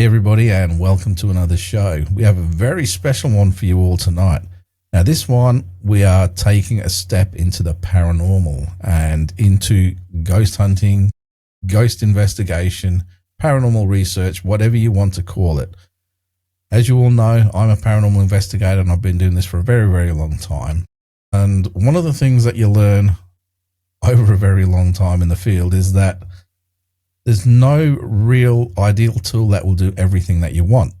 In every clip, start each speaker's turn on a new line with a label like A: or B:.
A: Hey everybody, and welcome to another show. We have a very special one for you all tonight. Now this one, we are taking a step into the paranormal and into ghost hunting, ghost investigation, paranormal research, whatever you want to call it. As you all know, I'm a paranormal investigator and I've been doing this for a very, very long time. And one of the things that you learn over a very long time in the field is that there's no real ideal tool that will do everything that you want.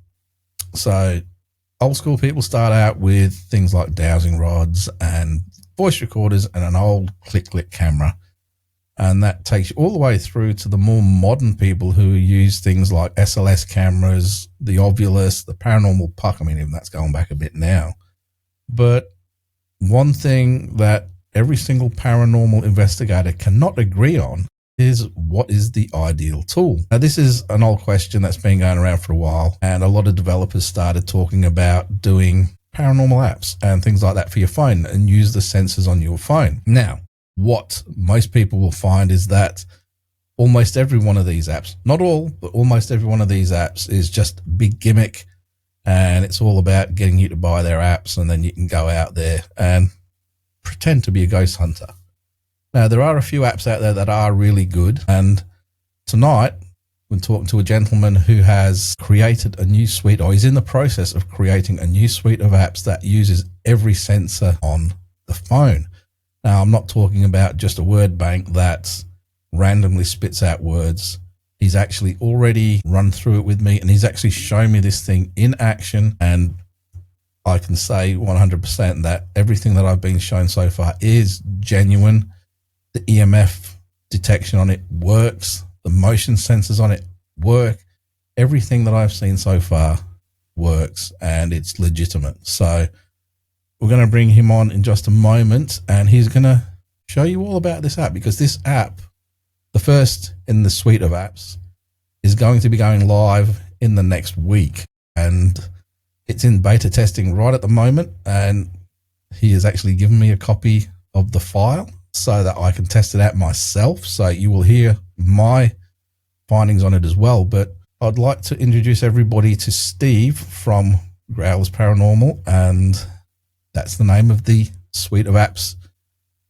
A: So old school people start out with things like dowsing rods and voice recorders and an old click camera. And that takes you all the way through to the more modern people who use things like SLS cameras, the Ovilus, the Paranormal Puck. I mean, even that's going back a bit now. But one thing that every single paranormal investigator cannot agree on is what is the ideal tool. Now, this is an old question that's been going around for a while, and a lot of developers started talking about doing paranormal apps and things like that for your phone and use the sensors on your phone. Now, what most people will find is that almost every one of these apps, not all, but almost every one of these apps is just a big gimmick, and it's all about getting you to buy their apps, and then you can go out there and pretend to be a ghost hunter. Now, there are a few apps out there that are really good, and tonight we're talking to a gentleman who has created a new suite, or he's in the process of creating a new suite of apps that uses every sensor on the phone. Now, I'm not talking about just a word bank that randomly spits out words. He's actually already run through it with me, and he's actually shown me this thing in action, and I can say 100% that everything that I've been shown so far is genuine. The EMF detection on it works. The motion sensors on it work. Everything that I've seen so far works, and it's legitimate. So we're going to bring him on in just a moment, and he's going to show you all about this app, because this app, the first in the suite of apps, is going to be going live in the next week, and it's in beta testing right at the moment, and he has actually given me a copy of the file so that I can test it out myself. So you will hear my findings on it as well. But I'd like to introduce everybody to Steve from Growlers Paranormal, and that's the name of the suite of apps.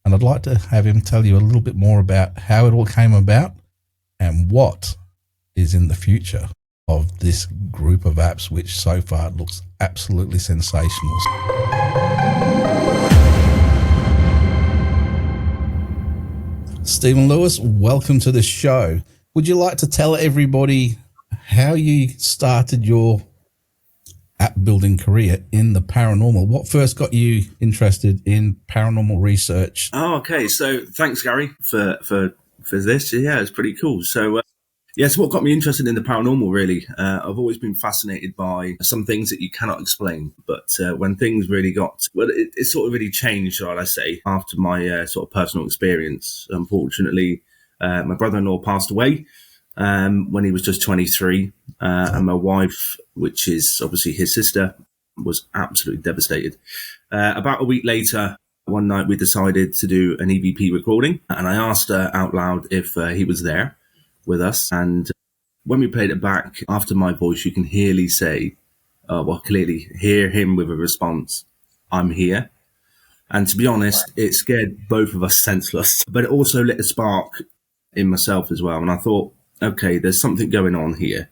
A: And I'd like to have him tell you a little bit more about how it all came about and what is in the future of this group of apps, which so far looks absolutely sensational. Stephen Lewis, welcome to the show. Would you like to tell everybody how you started your app building career in the paranormal? What first got you interested in paranormal research?
B: Oh, okay. So thanks, Gary, for this. Yeah, it's pretty cool. So so what got me interested in the paranormal, really, I've always been fascinated by some things that you cannot explain. But when things really it sort of really changed, shall I say, after my sort of personal experience. Unfortunately, my brother-in-law passed away when he was just 23. And my wife, which is obviously his sister, was absolutely devastated. About a week later, one night we decided to do an EVP recording. And I asked her out loud if he was there with us, and when we played it back, after my voice, you can clearly hear him with a response, "I'm here." And to be honest, it scared both of us senseless, but it also lit a spark in myself as well. And I thought, okay, there's something going on here.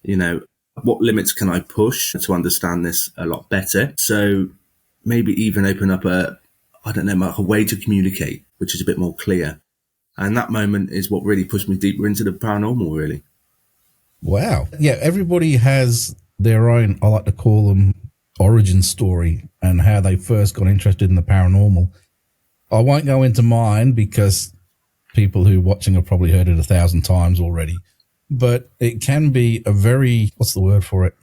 B: You know, what limits can I push to understand this a lot better? So maybe even open up a way to communicate, which is a bit more clear. And that moment is what really pushed me deeper into the paranormal, really.
A: Wow. Yeah, everybody has their own, I like to call them, origin story and how they first got interested in the paranormal. I won't go into mine because people who are watching have probably heard it 1,000 times already. But it can be a very, what's the word for it?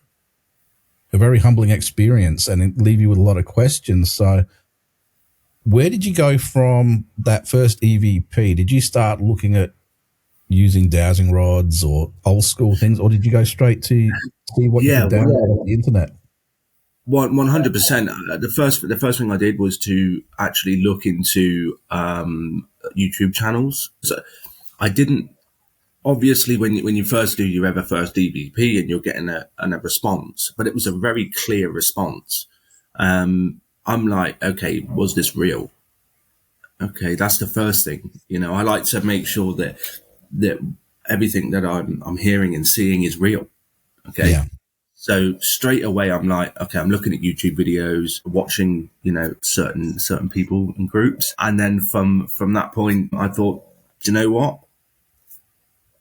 A: A very humbling experience, and it leave you with a lot of questions. So where did you go from that first EVP? Did you start looking at using dowsing rods or old school things, or did you go straight to see what you could download off the internet?
B: 100%. The first thing I did was to actually look into YouTube channels. So I didn't obviously when you first do your ever first DBP and you're getting a response, but it was a very clear response. I'm like, okay, was this real? Okay, that's the first thing. I like to make sure that everything that I'm hearing and seeing is real. Okay.
A: Yeah.
B: So straight away, I'm like, okay, I'm looking at YouTube videos, watching, certain people in groups. And then from that point, I thought, do you know what?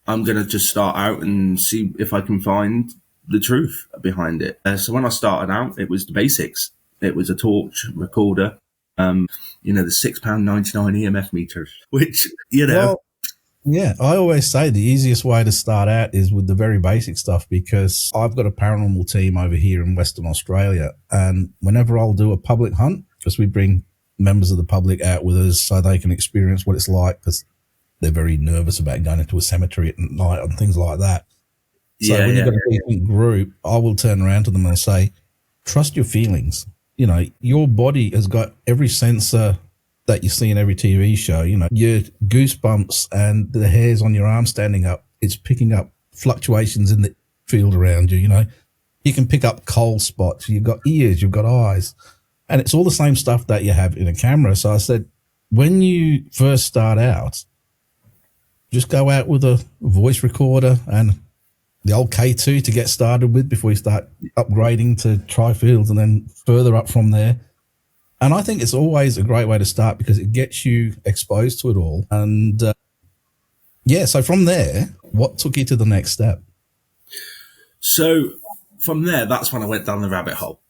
B: I'm going to just start out and see if I can find the truth behind it. So when I started out, it was the basics. It was a torch recorder, the £6.99 EMF meters, which,
A: Well, yeah, I always say the easiest way to start out is with the very basic stuff, because I've got a paranormal team over here in Western Australia, and whenever I'll do a public hunt, because we bring members of the public out with us so they can experience what it's like, because they're very nervous about going into a cemetery at night and things like that. So when you've got a decent group, I will turn around to them and say, trust your feelings. Your body has got every sensor that you see in every TV show. Your goosebumps and the hairs on your arm standing up, it's picking up fluctuations in the field around you. You can pick up cold spots. You've got ears, you've got eyes, and it's all the same stuff that you have in a camera. So I said, when you first start out, just go out with a voice recorder and the old K2 to get started with before you start upgrading to tri-fields and then further up from there. And I think it's always a great way to start because it gets you exposed to it all. And so from there, what took you to the next step?
B: So from there, that's when I went down the rabbit hole.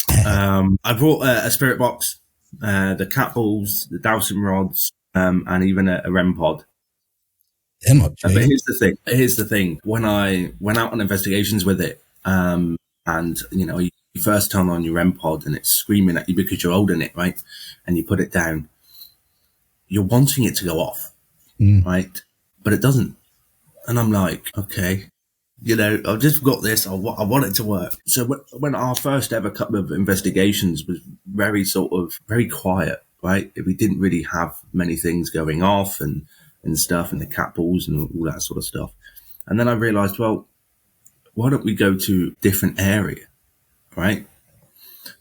B: I brought a spirit box, the cat balls, the dowsing rods, and even a REM pod. But here's the thing. When I went out on investigations with it, and you first turn on your REM pod and it's screaming at you because you're holding it, right? And you put it down, you're wanting it to go off, right? But it doesn't. And I'm like, okay, I've just got this. I want it to work. So when our first ever couple of investigations was very quiet, right? We didn't really have many things going off and stuff, and the cat balls and all that sort of stuff. And then I realized, well, why don't we go to a different area, right?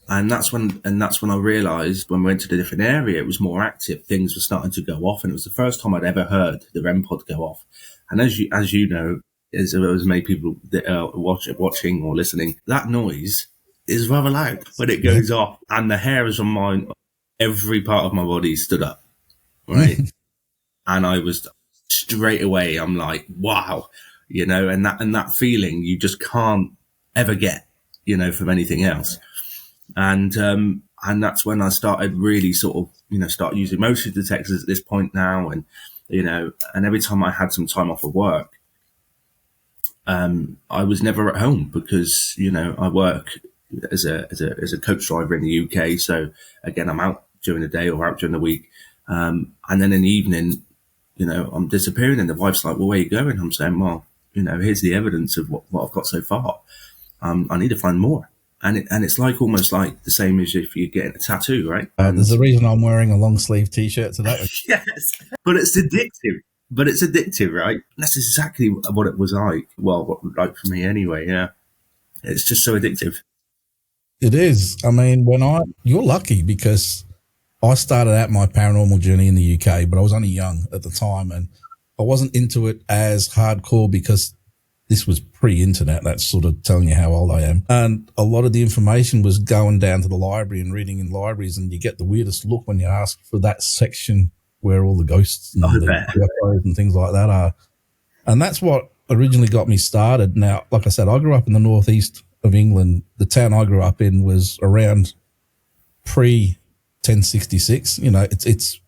B: And that's when I realized when we went to the different area, it was more active. Things were starting to go off, and it was the first time I'd ever heard the REM pod go off. And as you know, as many people that are watching or listening, that noise is rather loud when it goes off, and the hairs on every part of my body stood up, right? And I was straight away, I'm like, wow, and that feeling you just can't ever get, from anything else. And that's when I started really sort of, start using motion detectors at this point now. And, and every time I had some time off of work, I was never at home because, I work as a coach driver in the UK. So again, I'm out during the day or out during the week. And then in the evening, I'm disappearing, and the wife's like, well, where are you going? I'm saying, well, here's the evidence of what I've got so far. I need to find more. And it's like almost like the same as if you're getting a tattoo, right?
A: There's a reason I'm wearing a long sleeve t-shirt today.
B: Yes, but it's addictive, right? That's exactly what it was like. Well, like for me anyway, yeah. It's just so addictive.
A: It is. I mean, you're lucky because I started out my paranormal journey in the UK, but I was only young at the time and I wasn't into it as hardcore because this was pre-internet. That's sort of telling you how old I am. And a lot of the information was going down to the library and reading in libraries, and you get the weirdest look when you ask for that section where all the ghosts and the UFOs and things like that are. And that's what originally got me started. Now, like I said, I grew up in the northeast of England. The town I grew up in was around pre-1066.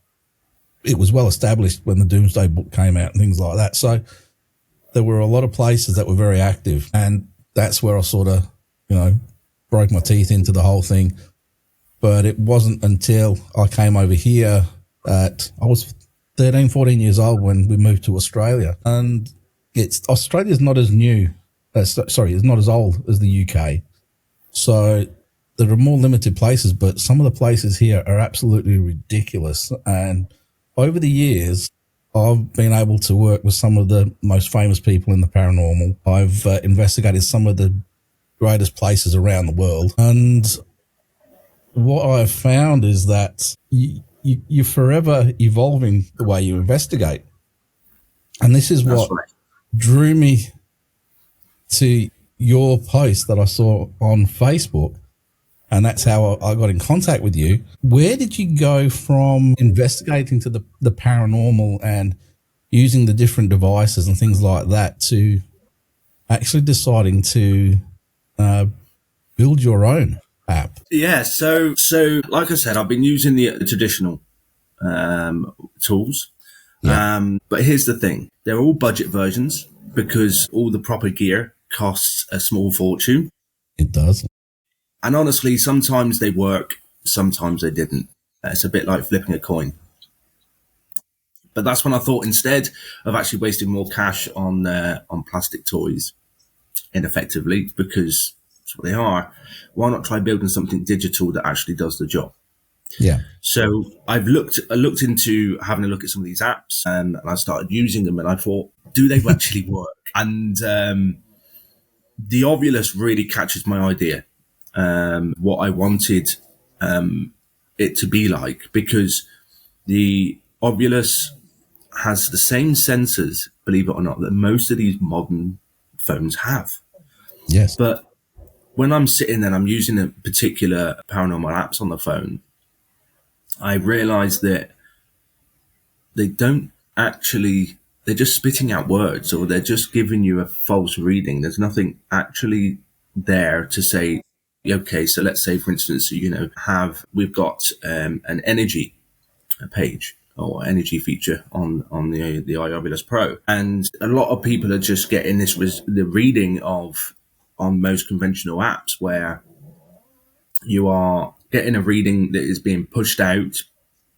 A: It was well established when the Doomsday Book came out and things like that. So there were a lot of places that were very active, and that's where I sort of, broke my teeth into the whole thing. But it wasn't until I came over here I was 13, 14 years old when we moved to Australia, and Australia's not as new. It's not as old as the UK. So there are more limited places, but some of the places here are absolutely ridiculous. And over the years, I've been able to work with some of the most famous people in the paranormal. I've investigated some of the greatest places around the world. And what I've found is that you're forever evolving the way you investigate. And this is
B: That's
A: what
B: right.
A: drew me to your post that I saw on Facebook. And that's how I got in contact with you. Where did you go from investigating to the paranormal and using the different devices and things like that to actually deciding to build your own app?
B: Yeah. So like I said, I've been using the traditional tools.
A: Yeah,
B: But here's the thing: they're all budget versions because all the proper gear costs a small fortune.
A: it does.
B: And honestly, sometimes they work, sometimes they didn't. It's a bit like flipping a coin. But that's when I thought, instead of actually wasting more cash on plastic toys, ineffectively, because that's what they are, why not try building something digital that actually does the job?
A: Yeah,
B: So I looked into having a look at some of these apps, and I started using them, and I thought, do they actually work? And the Ovilus really catches my idea, what I wanted it to be like, because the Ovilus has the same sensors, believe it or not, that most of these modern phones have.
A: yes,
B: But when I'm sitting and I'm using a particular paranormal apps on the phone, I realize that they don't actually, they're just spitting out words, or they're just giving you a false reading. There's nothing actually there to say, okay, so let's say, for instance, we've got an energy page or energy feature on the iOvilus Pro, and a lot of people are just getting the reading of on most conventional apps, where you are getting a reading that is being pushed out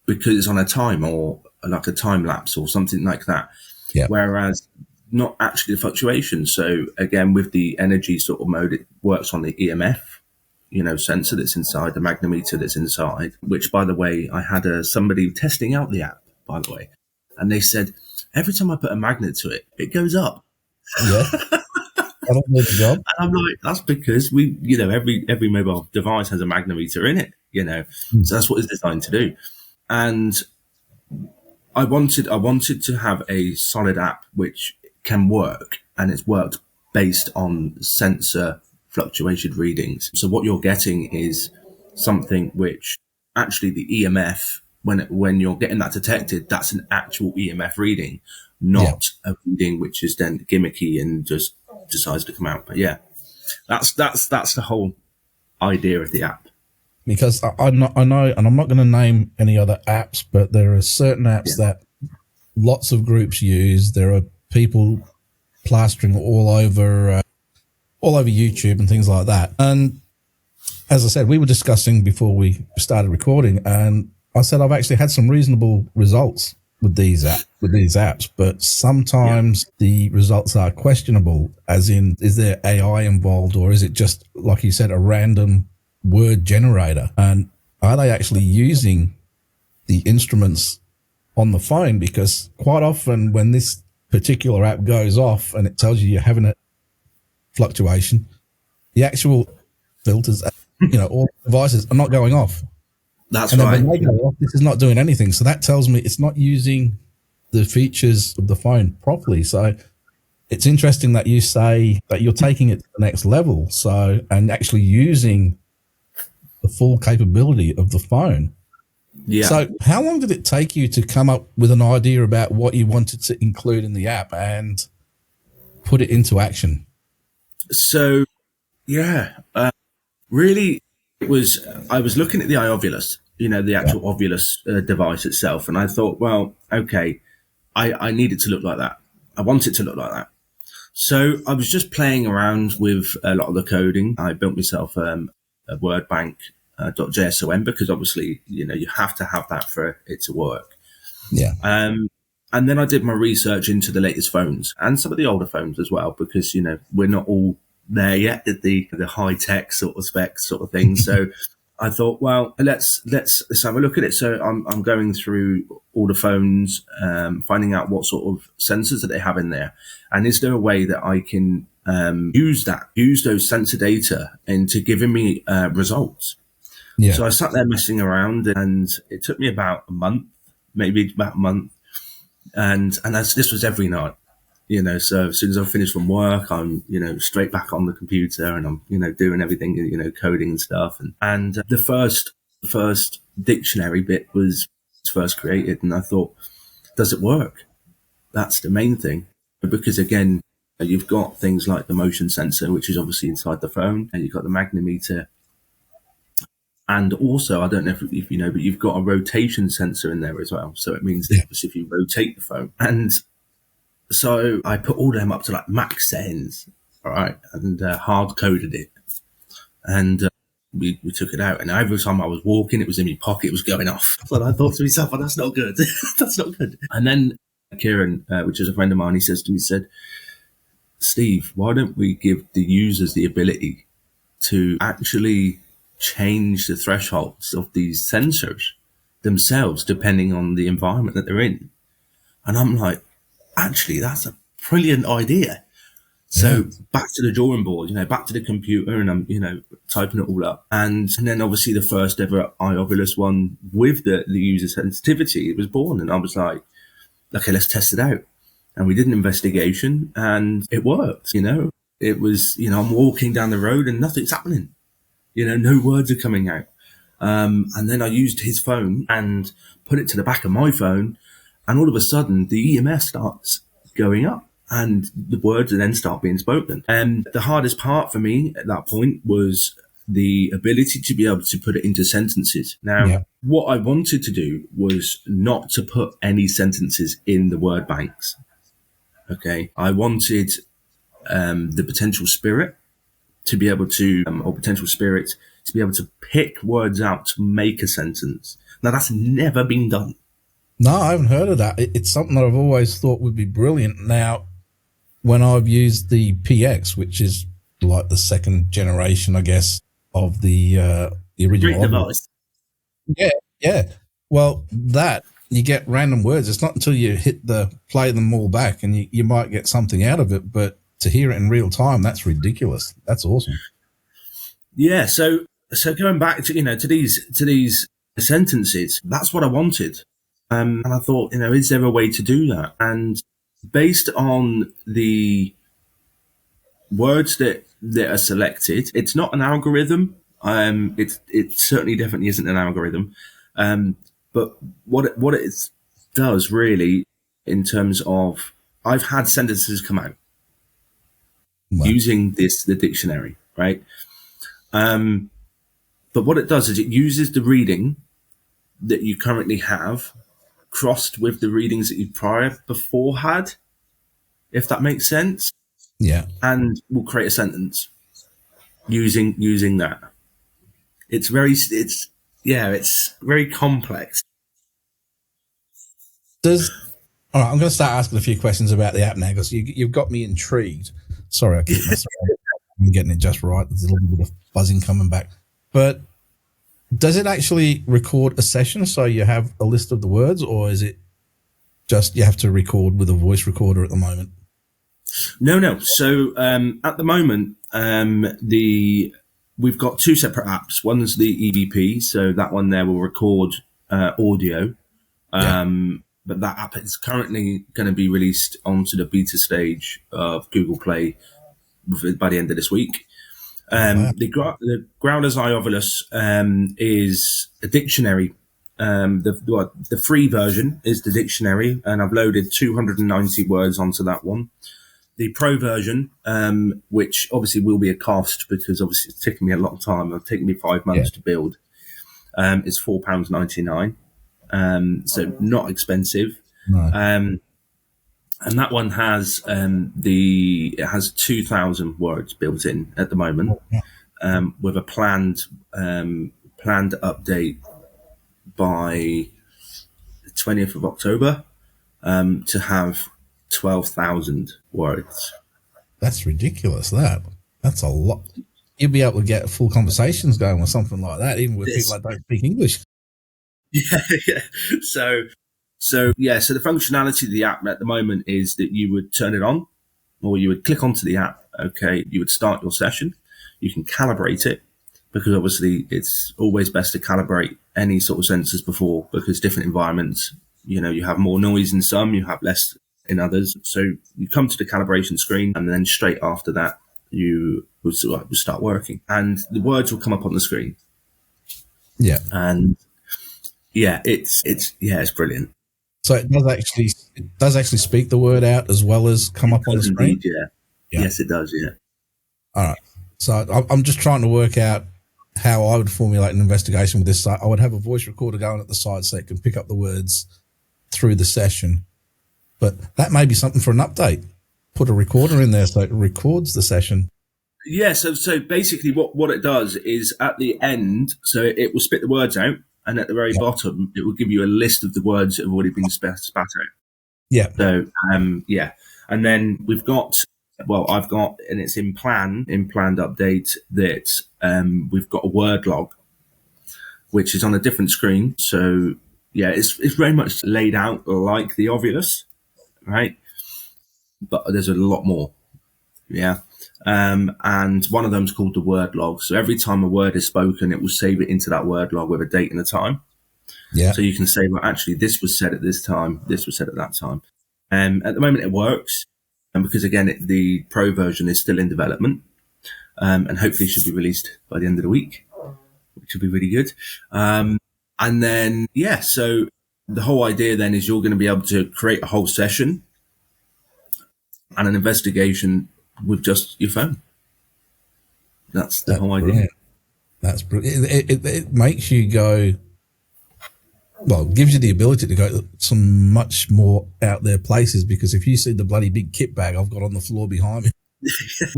B: because it's on a time, or like a time lapse or something like that.
A: yeah,
B: Whereas not actually the fluctuation. So again, with the energy sort of mode, it works on the EMF, sensor that's inside, the magnetometer that's inside, which, by the way, I had somebody testing out the app, by the way, and they said, every time I put a magnet to it, it goes up.
A: yeah. That'll do the job.
B: And I'm like, that's because every mobile device has a magnetometer in it,
A: Mm.
B: so that's what it's designed to do. And I wanted to have a solid app which can work, and it's worked based on sensor fluctuation readings. So what you're getting is something which actually the EMF, when you're getting that detected, that's an actual EMF reading,
A: Yeah,
B: not a reading which is then gimmicky and just decides to come out. But yeah, that's the whole idea of the app.
A: because I know, and I'm not going to name any other apps, but there are certain apps
B: Yeah.
A: that lots of groups use. There are people plastering all over YouTube and things like that. And as I said, we were discussing before we started recording, and I said I've actually had some reasonable results with these apps, but sometimes the results are questionable. As in, is there AI involved, or is it just, like you said, a random word generator? And are they actually using the instruments on the phone? Because quite often, when this particular app goes off and it tells you you're having a fluctuation, the actual filters, all devices are not going off.
B: That's
A: And then
B: right.
A: when they go off, this is not doing anything. So that tells me it's not using the features of the phone properly. So it's interesting that you say that you're taking it to the next level. So, and actually using the full capability of the phone.
B: Yeah.
A: So how long did it take you to come up with an idea about what you wanted to include in the app and put it into action?
B: So yeah, really, I was looking at the iOvilus, the
A: Yeah.
B: actual Ovilus device itself, and I thought, well, okay, I need it to look like that. I want it to look like that. So I was just playing around with a lot of the coding. I built myself a word bank .json, because obviously, you have to have that for it to work.
A: Yeah.
B: And then I did my research into the latest phones and some of the older phones as well, because, we're not all there yet at the high tech sort of specs sort of thing. So I thought, well, let's have a look at it. So I'm going through all the phones, finding out what sort of sensors that they have in there, and is there a way that I can use those sensor data into giving me results?
A: Yeah.
B: So I sat there messing around, and it took me about a month, maybe about a month, and this was every night. So as soon as I finish from work, I'm, straight back on the computer, and I'm, doing everything, coding and stuff. And the first dictionary bit was first created, and I thought, does it work? That's the main thing, because again, you've got things like the motion sensor, which is obviously inside the phone, and you've got the magnetometer, and also, I don't know if you know, but you've got a rotation sensor in there as well. So it means that if you rotate the phone, and so I put all them up to like max settings, all right, and hard coded it, and we took it out. And every time I was walking, it was in my pocket, it was going off. So I thought to myself, "Oh, that's not good. That's not good." And then Kieran, which is a friend of mine, he said, "Steve, why don't we give the users the ability to actually change the thresholds of these sensors themselves, depending on the environment that they're in?" And I'm like, actually, that's a brilliant idea. So back to the drawing board, back to the computer, and I'm, typing it all up. And then obviously the first ever iOvilus one with the user sensitivity, it was born. And I was like, okay, let's test it out. And we did an investigation, and it worked, It was, I'm walking down the road and nothing's happening. No words are coming out. And then I used his phone and put it to the back of my phone, and all of a sudden the EMS starts going up and the words then start being spoken. And the hardest part for me at that point was the ability to be able to put it into sentences. Now, what I wanted to do was not to put any sentences in the word banks. Okay. I wanted the potential spirit to be able to, or potential spirit to be able to pick words out to make a sentence. Now, that's never been done.
A: No, I haven't heard of that. It's something that I've always thought would be brilliant. Now, when I've used the PX, which is like the second generation, I guess, of the original
B: device.
A: Yeah. Well, that you get random words. It's not until you hit play them all back, and you might get something out of it. But to hear it in real time, that's ridiculous. That's awesome.
B: Yeah. So going back to to these sentences, that's what I wanted. And I thought, is there a way to do that? And based on the words that are selected, it's not an algorithm. It certainly definitely isn't an algorithm. But what it does really, in terms of, I've had sentences come out using the dictionary, right? But what it does is it uses the reading that you currently have, crossed with the readings that you before had, if that makes sense.
A: Yeah.
B: And we'll create a sentence using that. It's very complex.
A: All right, I'm going to start asking a few questions about the app now, because you've got me intrigued. Sorry, I keep messing around. I'm getting it just right. There's a little bit of buzzing coming back. But does it actually record a session so you have a list of the words, or is it just you have to record with a voice recorder at the moment?
B: No. So at the moment, we've got two separate apps. One's the EVP, so that one there will record audio. But that app is currently going to be released onto the beta stage of Google Play by the end of this week. The Growler's iOvilus is a dictionary. The free version is the dictionary, and I've loaded 290 words onto that one. The pro version, which obviously will be a cost, because obviously it's taken me a long time. It's taken me 5 months to build. It's £4.99. So not expensive.
A: No.
B: And that one has it has 2,000 words built in at the moment, with a planned update by the 20th of October to have 12,000 words.
A: That's ridiculous. That's a lot. you'll be able to get full conversations going or something like that, even with people
B: This,
A: that don't speak English.
B: yeah, yeah. So the functionality of the app at the moment is that you would turn it on, or you would click onto the app. Okay, you would start your session. You can calibrate it, because obviously it's always best to calibrate any sort of sensors before, because different environments, you have more noise in some, you have less in others. So you come to the calibration screen, and then straight after that, you would start working, and the words will come up on the screen.
A: Yeah.
B: And it's brilliant.
A: So it does actually speak the word out as well as come
B: It
A: up on the
B: does
A: screen.
B: indeed, yeah.
A: Yeah.
B: Yes, it does, yeah.
A: All right. So I'm just trying to work out how I would formulate an investigation with this. I would have a voice recorder going at the side so it can pick up the words through the session. But that may be something for an update. Put a recorder in there so it records the session.
B: Yeah, so basically what it does is at the end, so it will spit the words out, and at the very bottom, it will give you a list of the words that have already been spat out.
A: Yeah.
B: So, yeah. And then I've got, and it's in planned update, that we've got a word log, which is on a different screen. So, yeah, it's very much laid out like the obvious, right? But there's a lot more. Yeah. And one of them is called the word log. So every time a word is spoken, it will save it into that word log with a date and a time.
A: Yeah.
B: So you can say, well, actually, this was said at this time, this was said at that time. At the moment, it works. And because, again, the pro version is still in development, and hopefully should be released by the end of the week, which will be really good. And then, yeah, so the whole idea then is you're going to be able to create a whole session and an investigation with just your phone. That's the whole idea.
A: Brilliant. That's brilliant. It makes you go, well, it gives you the ability to go to some much more out there places, because if you see the bloody big kit bag I've got on the floor behind me,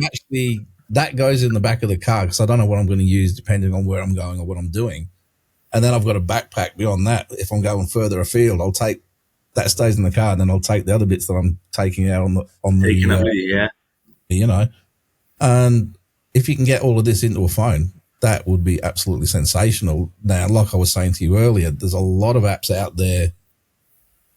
A: actually that goes in the back of the car because I don't know what I'm going to use depending on where I'm going or what I'm doing. And then I've got a backpack beyond that. If I'm going further afield, I'll take that stays in the car, and then I'll take the other bits that I'm taking out
B: Taking up with you, yeah.
A: you know. And if you can get all of this into a phone, that would be absolutely sensational. Now, like I was saying to you earlier, there's a lot of apps out there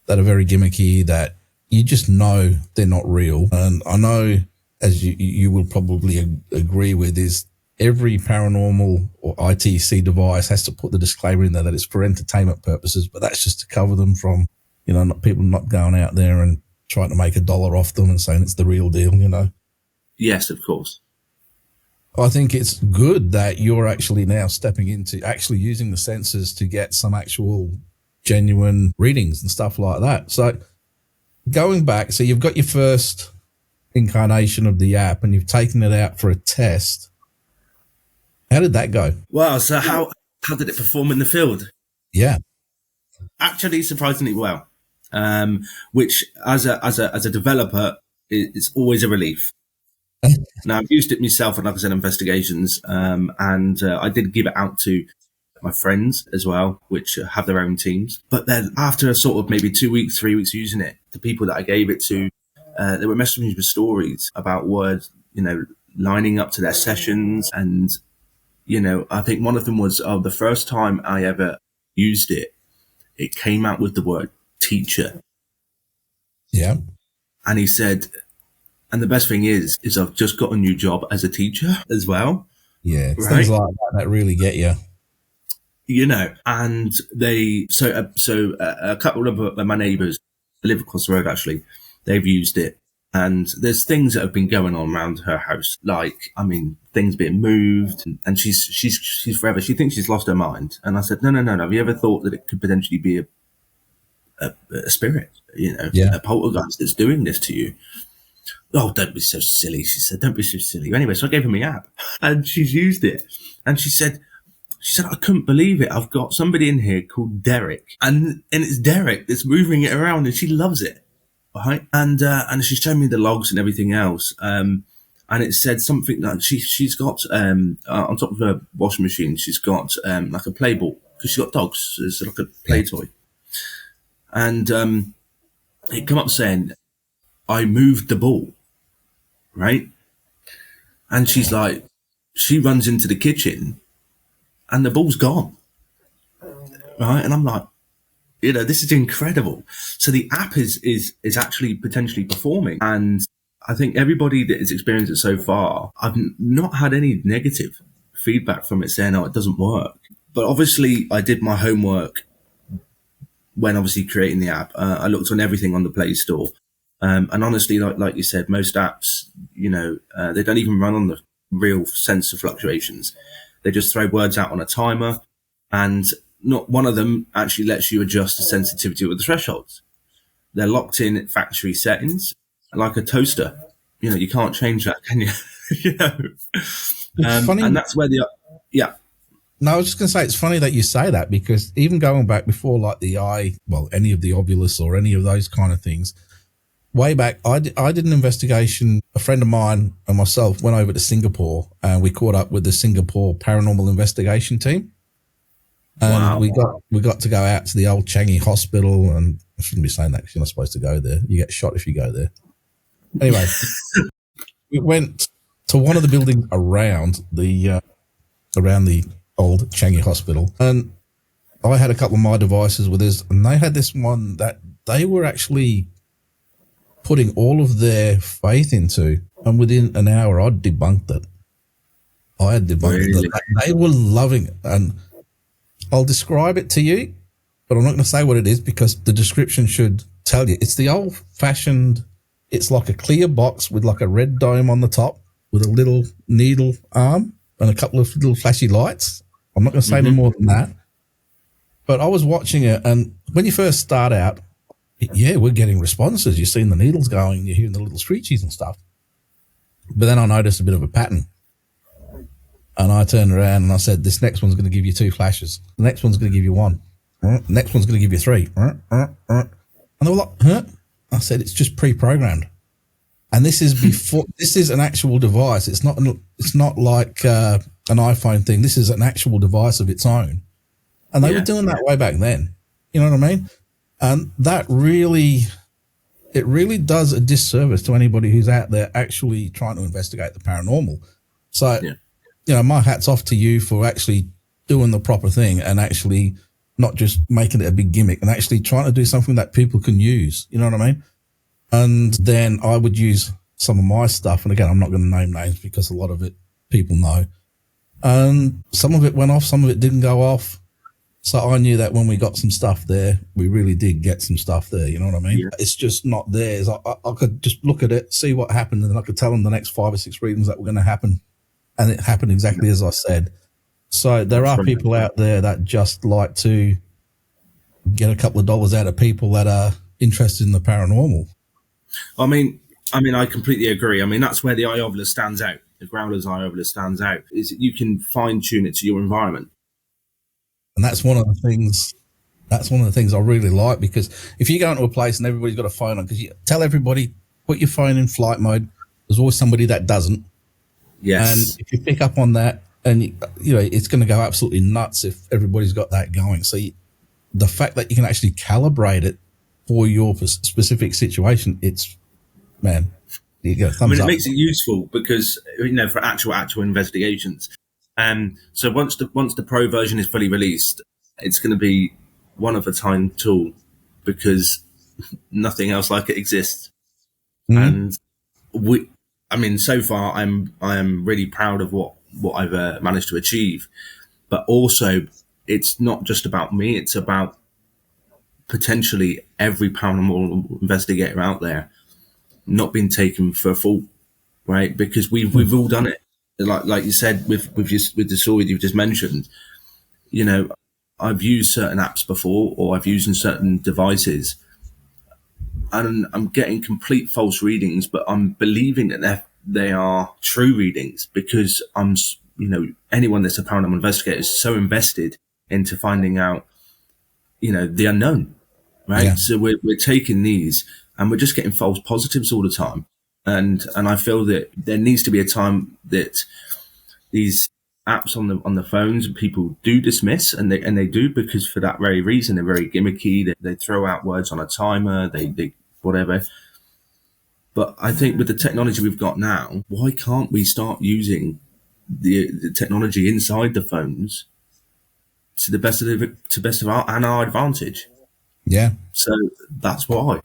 A: that are very gimmicky that you just know they're not real. And I know, as you will probably agree with, is every paranormal or ITC device has to put the disclaimer in there that it's for entertainment purposes, but that's just to cover them from, people not going out there and trying to make $1 off them and saying it's the real deal,
B: Yes, of course.
A: I think it's good that you're actually now stepping into actually using the sensors to get some actual genuine readings and stuff like that. So going back, so you've got your first incarnation of the app and you've taken it out for a test. How did that go?
B: Well, so how did it perform in the field?
A: Yeah.
B: Actually, surprisingly well, which as a developer, it's always a relief. Now, I've used it myself, and like I said, investigations, and I did give it out to my friends as well, which have their own teams. But then after sort of maybe 2 weeks, 3 weeks using it, the people that I gave it to, they were messaging me with stories about words, lining up to their sessions. And, I think one of them was, the first time I ever used it, it came out with the word teacher.
A: Yeah.
B: And he said, and the best thing is I've just got a new job as a teacher as well.
A: Yeah.
B: Right?
A: Things like that really get you.
B: And they, so a couple of my neighbours, I live across the road actually, they've used it. And there's things that have been going on around her house, like, things being moved, and she's forever. She thinks she's lost her mind. And I said, no. Have you ever thought that it could potentially be a spirit, a poltergeist that's doing this to you? Oh, don't be so silly, she said. Don't be so silly. Anyway, so I gave her my app, and she's used it. And she said, I couldn't believe it. I've got somebody in here called Derek, and it's Derek that's moving it around, and she loves it. Right? And she's showing me the logs and everything else. And it said something like she's got, on top of her washing machine, she's got, like a play ball, because she's got dogs. So it's like a play toy. And, it come up saying, I moved the ball. Right? And she's like, she runs into the kitchen and the ball's gone. Right. And I'm like, this is incredible. So the app is actually potentially performing. And I think everybody that has experienced it so far, I've not had any negative feedback from it saying, oh, it doesn't work. But obviously I did my homework when obviously creating the app. I looked on everything on the Play Store. And honestly, like you said, most apps, they don't even run on the real sensor fluctuations. They just throw words out on a timer, and not one of them actually lets you adjust the sensitivity or the thresholds. They're locked in factory settings, like a toaster. You can't change that, can you?
A: It's funny.
B: And that's where yeah.
A: No, I was just going to say, it's funny that you say that, because even going back before, like any of the Ovilus or any of those kind of things, way back, I did an investigation. A friend of mine and myself went over to Singapore, and we caught up with the Singapore Paranormal Investigation team. And
B: wow.
A: we got to go out to the old Changi Hospital, and I shouldn't be saying that because you're not supposed to go there. You get shot if you go there. Anyway, we went to one of the buildings around the old Changi Hospital, and I had a couple of my devices with us, and they had this one that they were actually putting all of their faith into, and within an hour I'd debunked it. I had debunked
B: Really?
A: it. They were loving it, and I'll describe it to you, but I'm not going to say what it is because the description should tell you. It's the old-fashioned, it's like a clear box with like a red dome on the top with a little needle arm and a couple of little flashy lights. I'm not going to say any more than that. But I was watching it, and when you first start out, we're getting responses. You're seeing the needles going, you're hearing the little screechies and stuff. But then I noticed a bit of a pattern. And I turned around and I said, this next one's going to give you 2 flashes. The next one's going to give you 1. The next one's going to give you 3. And they were like, huh? I said, it's just pre-programmed. And this is before, this is an actual device. It's not like an iPhone thing. This is an actual device of its own. And they were doing that way back then. You know what I mean? And that really does a disservice to anybody who's out there actually trying to investigate the paranormal. So, my hat's off to you for actually doing the proper thing and actually not just making it a big gimmick and actually trying to do something that people can use. You know what I mean? And then I would use some of my stuff. And again, I'm not going to name names because a lot of it people know. And some of it went off, some of it didn't go off. So I knew that when we got some stuff there, we really did get some stuff there. You know what I mean? Yeah. It's just not theirs. I could just look at it, see what happened, and then I could tell them the next 5 or 6 readings that were going to happen. And it happened exactly as I said. So there are people out there that just like to get a couple of dollars out of people that are interested in the paranormal.
B: I mean, I completely agree. I mean, that's where the eye ovular stands out. The growler's eye ovular stands out. Is that you can fine tune it to your environment.
A: And that's one of the things. That's one of the things I really like, because if you go into a place and everybody's got a phone on, because you tell everybody put your phone in flight mode, there's always somebody that doesn't.
B: Yes.
A: And if you pick up on that, and it's going to go absolutely nuts if everybody's got that going. So the fact that you can actually calibrate it for your specific situation, it's, man, you get a thumbs up.
B: It makes it useful because for actual investigations. So once the pro version is fully released, it's going to be one of a kind tool because nothing else like it exists. And so far I am really proud of what I've managed to achieve, but also it's not just about me. It's about potentially every paranormal investigator out there not being taken for a fool, right? Because we've all done it. Like you said with the story you've just mentioned, I've used certain apps before, or I've used in certain devices, and I'm getting complete false readings, but I'm believing that they are true readings because anyone that's a paranormal investigator is so invested into finding out, the unknown, right? Yeah. So we're taking these and we're just getting false positives all the time. And I feel that there needs to be a time that these apps on the phones people do dismiss, and they do, because for that very reason they're very gimmicky. They throw out words on a timer, they whatever. But I think with the technology we've got now, why can't we start using the technology inside the phones to the best of our advantage.
A: Yeah.
B: So that's why.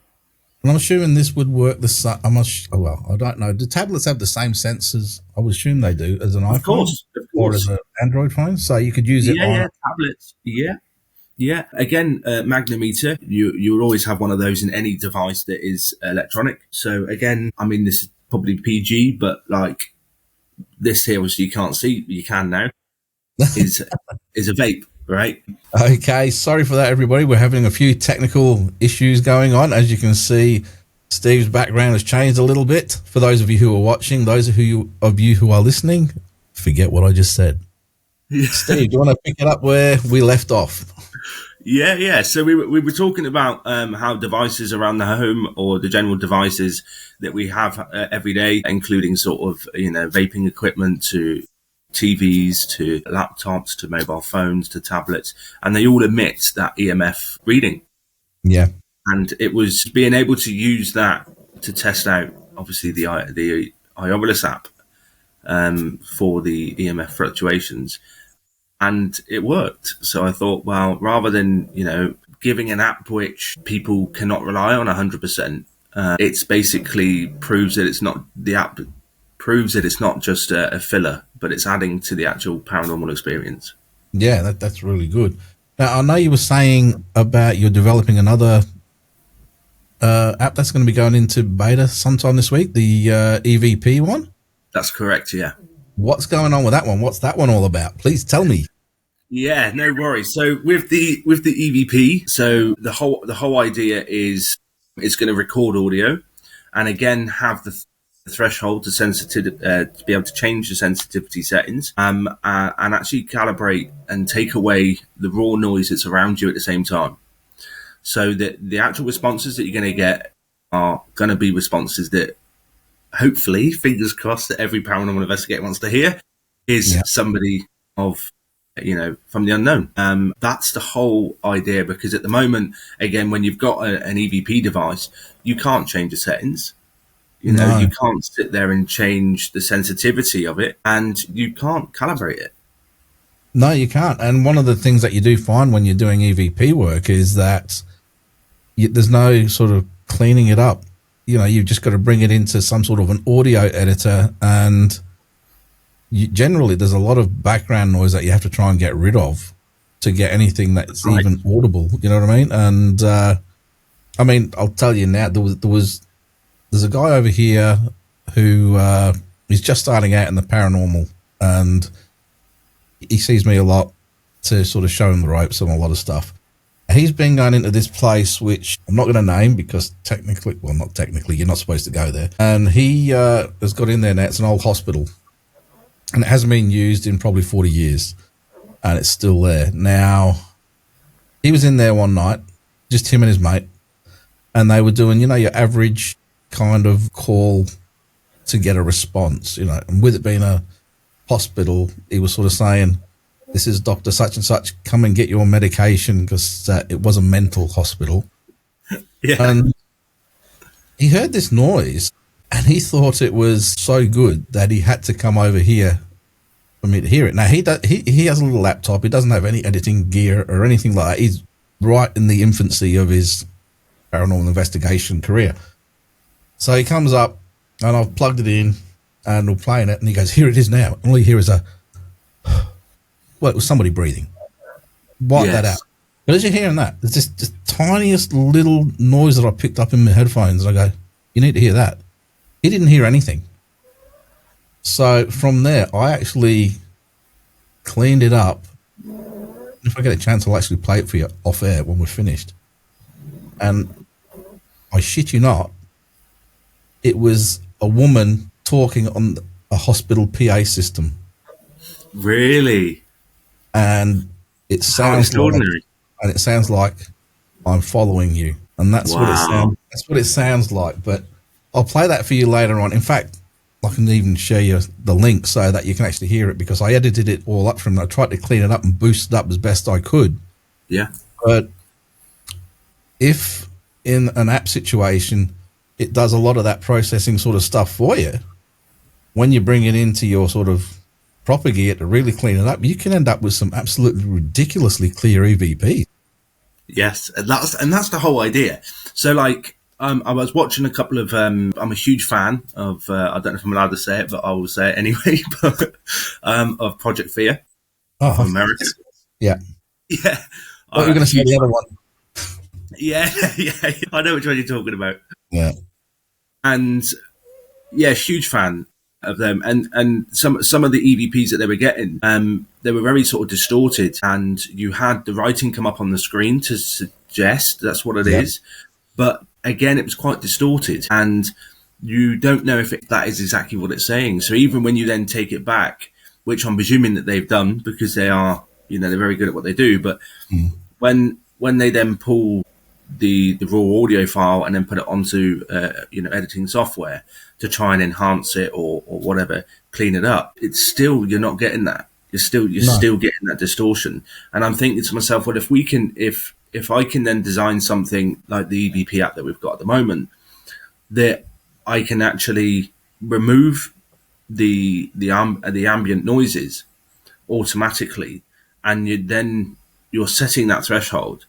A: And I'm assuming this would work the same. Well, I don't know. Do tablets have the same sensors? I would assume they do as an iPhone
B: Of
A: or as
B: course.
A: an Android phone. So you could use it on.
B: Yeah, tablets. Yeah. Yeah, again, magnometer. You will always have one of those in any device that is electronic. So again, I mean, this is probably PG, but like this here, which you can't see, you can now, is a vape, right?
A: Okay, sorry for that, everybody. We're having a few technical issues going on. As you can see, Steve's background has changed a little bit. For those of you who are watching, those of you who are listening, forget what I just said.
B: Yeah.
A: Steve, do you want to pick it up where we left off?
B: Yeah. So we were talking about how devices around the home, or the general devices that we have every day, including sort of vaping equipment to TVs to laptops to mobile phones to tablets, and they all emit that EMF reading.
A: Yeah.
B: And it was being able to use that to test out, obviously, the iOS app for the EMF fluctuations. And it worked. So I thought, well, rather than, giving an app which people cannot rely on 100%, it's basically proves that it's not, the app proves that it's not just a filler, but it's adding to the actual paranormal experience.
A: Yeah, that's really good. Now, I know you were saying about you're developing another app that's going to be going into beta sometime this week, the EVP one.
B: That's correct, yeah.
A: What's going on with that one? What's that one all about? Please tell me.
B: Yeah, no worries. So with the EVP, so the whole idea is it's going to record audio, and again have the threshold to be able to change the sensitivity settings, and actually calibrate and take away the raw noise that's around you at the same time. So that the actual responses that you're going to get are going to be responses that, hopefully, fingers crossed, that every paranormal investigator wants to hear is somebody of, from the unknown. That's the whole idea, because at the moment, again, when you've got an EVP device, you can't change the settings. You can't sit there and change the sensitivity of it, and you can't calibrate it.
A: No, you can't. And one of the things that you do find when you're doing EVP work is that there's no sort of cleaning it up. You've just got to bring it into some sort of an audio editor, and generally there's a lot of background noise that you have to try and get rid of to get anything that's even audible. You know what I mean? And I mean, I'll tell you now, there's a guy over here who is just starting out in the paranormal, and he sees me a lot to sort of show him the ropes on a lot of stuff. He's been going into this place, which I'm not going to name because not technically, you're not supposed to go there. And he has got in there now. It's an old hospital, and it hasn't been used in probably 40 years, and it's still there. Now, he was in there one night, just him and his mate, and they were doing, your average kind of call to get a response, and with it being a hospital, he was sort of saying, "This is Dr. Such and Such, come and get your medication," because it was a mental hospital.
B: Yeah.
A: And he heard this noise, and he thought it was so good that he had to come over here for me to hear it. Now, he has a little laptop. He doesn't have any editing gear or anything like that. He's right in the infancy of his paranormal investigation career. So he comes up, and I've plugged it in, and we're playing it, and he goes, "Here it is now." And all you hear is it was somebody breathing. Wipe that out. But as you're hearing that, there's this tiniest little noise that I picked up in my headphones, and I go, "You need to hear that." He didn't hear anything. So from there, I actually cleaned it up. If I get a chance, I'll actually play it for you off air when we're finished. And I shit you not, it was a woman talking on a hospital PA system.
B: Really?
A: And it sounds
B: extraordinary.
A: It sounds like I'm following you, and that's what it sounds. That's what it sounds like. But I'll play that for you later on. In fact, I can even share you the link so that you can actually hear it, because I edited it all up from. I tried to clean it up and boost it up as best I could.
B: Yeah.
A: But if in an app situation, it does a lot of that processing sort of stuff for you, when you bring it into your sort of proper gear to really clean it up, you can end up with some absolutely ridiculously clear EVP.
B: Yes, and that's the whole idea. So, like, I was watching a couple of. I'm a huge fan of. I don't know if I'm allowed to say it, but I will say it anyway. But of Project Fear from America.
A: Yeah.
B: Yeah.
A: What are you going to say the other one?
B: Yeah, yeah, I know which one you're talking about.
A: Yeah.
B: And yeah, huge fan of them. And some of the EVPs that they were getting, they were very sort of distorted, and you had the writing come up on the screen to suggest that's what it is. But again, it was quite distorted, and you don't know if that is exactly what it's saying. So even when you then take it back, which I'm presuming that they've done because they are, they're very good at what they do. But when they then pull the raw audio file and then put it onto editing software to try and enhance it or whatever, clean it up, it's still, you're not getting that. You're still getting that distortion. And I'm thinking to myself, well, if I can then design something like the EVP app that we've got at the moment, that I can actually remove the ambient noises automatically, and you're setting that threshold.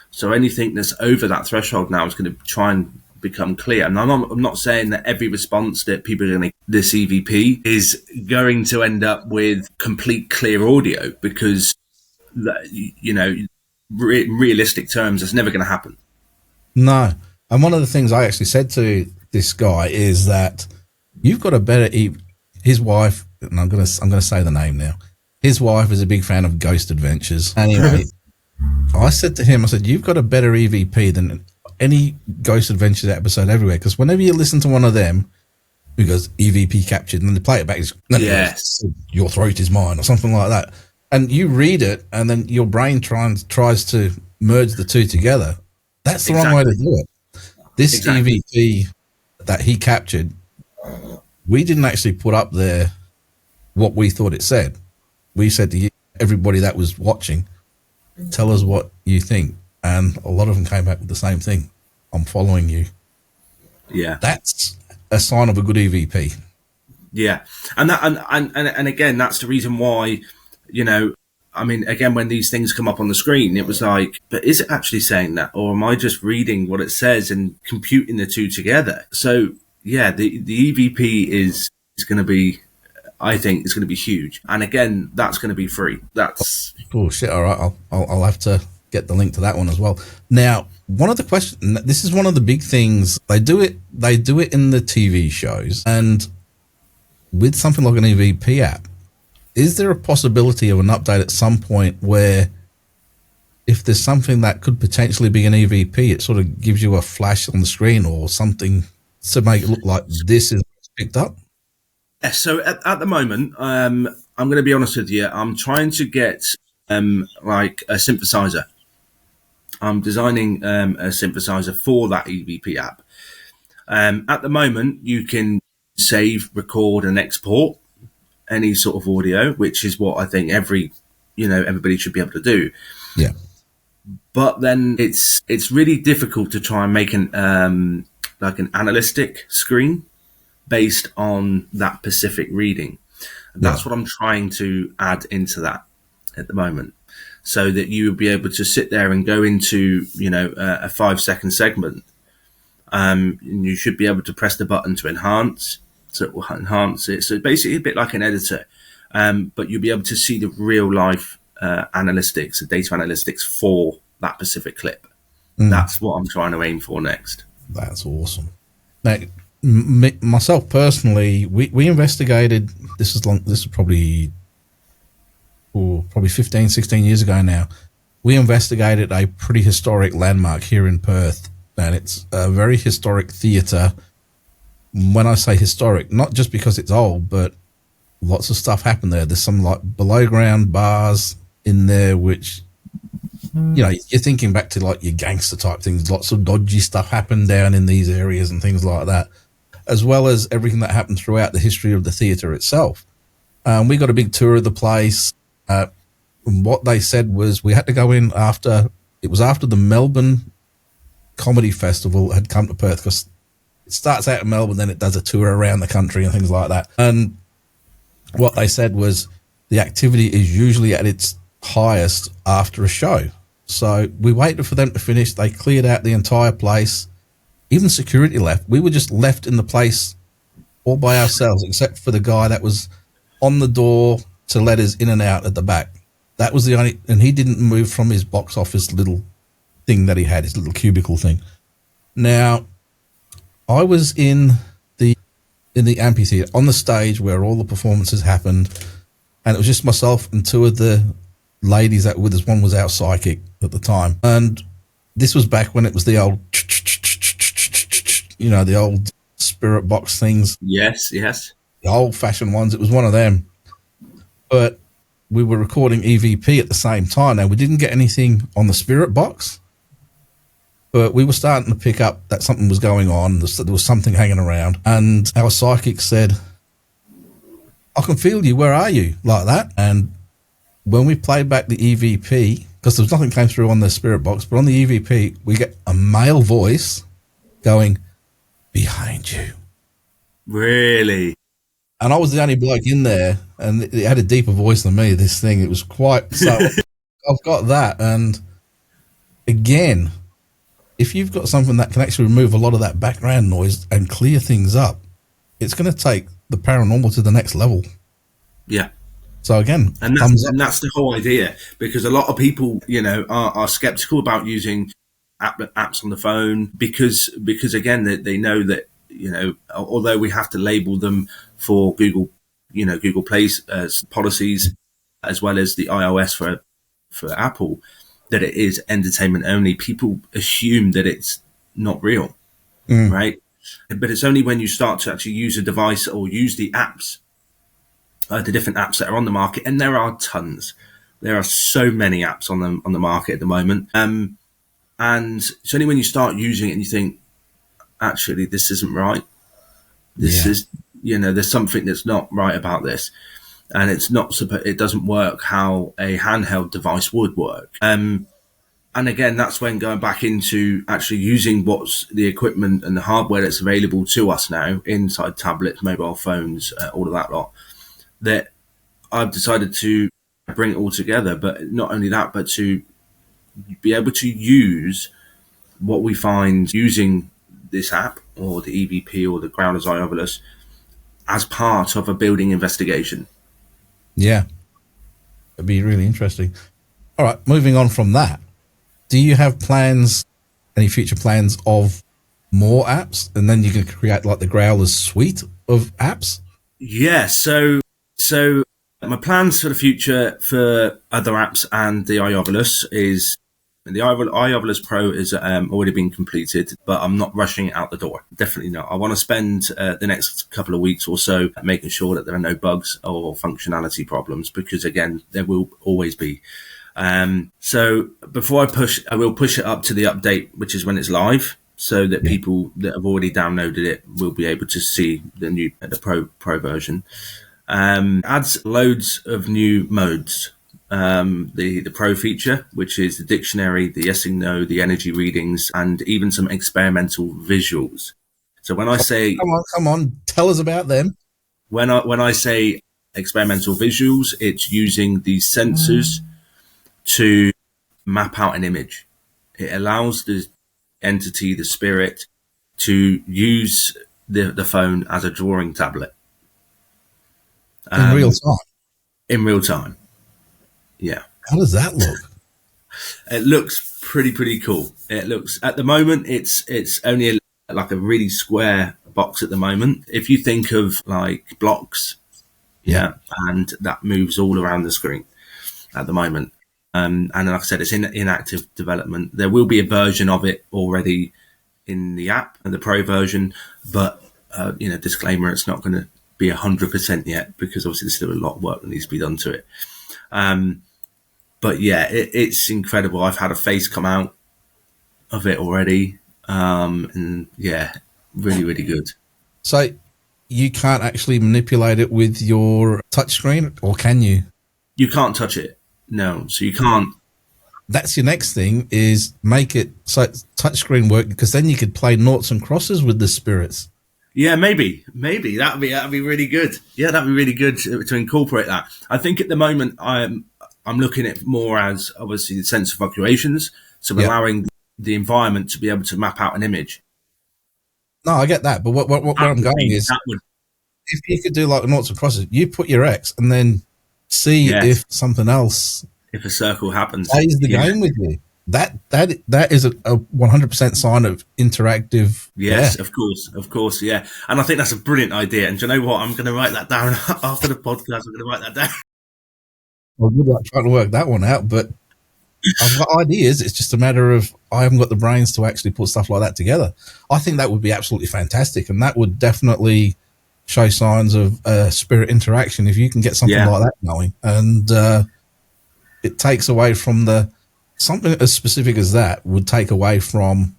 B: So anything that's over that threshold now is going to try and become clear. And I'm not saying that every response that people are going to this EVP is going to end up with complete clear audio, because in realistic terms, it's never going to happen.
A: No. And one of the things I actually said to this guy is that you've got a better his wife, and I'm going to say the name now. His wife is a big fan of Ghost Adventures. Anyway, I said to him, you've got a better EVP than any Ghost Adventures episode everywhere, because whenever you listen to one of them who goes EVP captured, and then they play it back, yes, your throat is mine or something like that, and you read it, and then your brain tries to merge the two together. That's the wrong way to do it. This EVP that he captured, we didn't actually put up there what we thought it said. We said to everybody that was watching, tell us what you think. And a lot of them came back with the same thing. I'm following you.
B: Yeah.
A: That's a sign of a good EVP.
B: Yeah. And again, that's the reason why, again, when these things come up on the screen, it was like, but is it actually saying that? Or am I just reading what it says and computing the two together? So, yeah, the EVP is going to be, I think, is going to be huge. And again, that's going to be free. That's...
A: Oh, shit. All right. I'll have to get the link to that one as well. Now, one of the questions, this is one of the big things, they do it in the TV shows, and with something like an EVP app, is there a possibility of an update at some point where if there's something that could potentially be an EVP, it sort of gives you a flash on the screen or something to make it look like this is picked up?
B: Yeah, so at the moment, I'm going to be honest with you, I'm trying to get like a synthesizer. I'm designing a synthesizer for that EVP app. At the moment, you can save, record, and export any sort of audio, which is what I think everybody should be able to do.
A: Yeah.
B: But then it's really difficult to try and make an analytic screen based on that specific reading. That's what I'm trying to add into that at the moment, so that you would be able to sit there and go into, a 5-second segment. And you should be able to press the button to enhance, so it will enhance it. So basically a bit like an editor, but you'll be able to see the real life analytics, the data analytics for that specific clip. That's what I'm trying to aim for next.
A: That's awesome. Now, myself personally, we investigated, this is probably 15, 16 years ago now. We investigated a pretty historic landmark here in Perth, and it's a very historic theatre. When I say historic, not just because it's old, but lots of stuff happened there. There's some like below ground bars in there, which, you're thinking back to like your gangster type things. Lots of dodgy stuff happened down in these areas and things like that, as well as everything that happened throughout the history of the theatre itself. We got a big tour of the place. What they said was we had to go in after the Melbourne Comedy Festival had come to Perth, because it starts out in Melbourne, then it does a tour around the country and things like that. And what they said was the activity is usually at its highest after a show. So we waited for them to finish. They cleared out the entire place. Even security left. We were just left in the place all by ourselves, except for the guy that was on the door to let us in and out at the back. That was the only, and he didn't move from his box office little thing that he had, his little cubicle thing. Now, I was in the amphitheater on the stage where all the performances happened, and it was just myself and two of the ladies that were with us. One was our psychic at the time, and this was back when it was the old, the old spirit box things.
B: Yes.
A: The old-fashioned ones. It was one of them, but we were recording EVP at the same time. Now, we didn't get anything on the spirit box, but we were starting to pick up that something was going on. There was something hanging around. And our psychic said, I can feel you. Where are you? Like that. And when we played back the EVP, because there was nothing came through on the spirit box, but on the EVP, we get a male voice going, behind you.
B: Really?
A: And I was the only bloke in there, and it had a deeper voice than me, this thing. It was quite... So I've got that. And again, if you've got something that can actually remove a lot of that background noise and clear things up, it's going to take the paranormal to the next level.
B: Yeah.
A: So again,
B: and that's the whole idea, because a lot of people, are skeptical about using apps on the phone because again, they know that, although we have to label them for Google Play's policies, as well as the iOS for Apple, that it is entertainment only. People assume that it's not real, right? But it's only when you start to actually use a device or use the apps, the different apps that are on the market, and there are tons. There are so many apps on the market at the moment, and it's only when you start using it and you think, actually, this isn't right. This is, there's something that's not right about this, and it doesn't work how a handheld device would work. And again, that's when going back into actually using what's the equipment and the hardware that's available to us now inside tablets, mobile phones, all of that lot, that I've decided to bring it all together. But not only that, but to be able to use what we find using this app or the EVP or the Growler's Eye Ovilus as part of a building investigation.
A: Yeah. It'd be really interesting. All right, moving on from that. Do you have any future plans of more apps? And then you can create like the Growler's suite of apps?
B: Yeah, so my plans for the future for other apps and the Eye Ovilus is the Eye Ovilus Pro is already been completed, but I'm not rushing it out the door. Definitely not. I want to spend the next couple of weeks or so making sure that there are no bugs or functionality problems, because again, there will always be. So before I will push it up to the update, which is when it's live, so that people that have already downloaded it will be able to see the pro version. Adds loads of new modes. The pro feature, which is the dictionary, the yes and no, the energy readings, and even some experimental visuals. So when I say,
A: come on, tell us about them.
B: When I say experimental visuals, it's using these sensors to map out an image. It allows the entity, the spirit, to use the phone as a drawing tablet.
A: In real time?
B: In real time. Yeah.
A: How does that look?
B: It looks pretty cool. It looks, at the moment, it's only like a really square box at the moment. If you think of like blocks, and that moves all around the screen at the moment. And like I said, it's in active development. There will be a version of it already in the app and the pro version, but disclaimer, it's not going to be 100% yet, because obviously there's still a lot of work that needs to be done to it. But yeah, it's incredible. I've had a face come out of it already, and yeah, really good.
A: So you can't actually manipulate it with your touchscreen, or can you?
B: You can't touch it. No, so you can't.
A: That's your next thing, is make it so touchscreen work, because then you could play noughts and crosses with the spirits.
B: Yeah, maybe that'd be really good. Yeah, that'd be really good to incorporate that. I think at the moment I'm looking at more as obviously the sense of fluctuations, so
A: Yeah.
B: allowing the environment to be able to map out an image.
A: No, I get that, but where I'm going is,
B: That would
A: if you could do like the noughts and crosses, you put your X and then see
B: yes,
A: if something else
B: if a circle happens.
A: plays the
B: Yeah.
A: game with you. That is a 100% sign of interactive. Yeah,
B: Yes, of course, yeah. And I think that's a brilliant idea. And do you know what? I'm going to write that down after the podcast. I'm going to write that down.
A: well, good luck trying to work that one out. But I've got ideas. It's just a matter of I haven't got the brains to actually put stuff like that together. I think that would be absolutely fantastic, and that would definitely show signs of spirit interaction if you can get something
B: Yeah,
A: like that going. And it takes away from the something as specific as that would take away from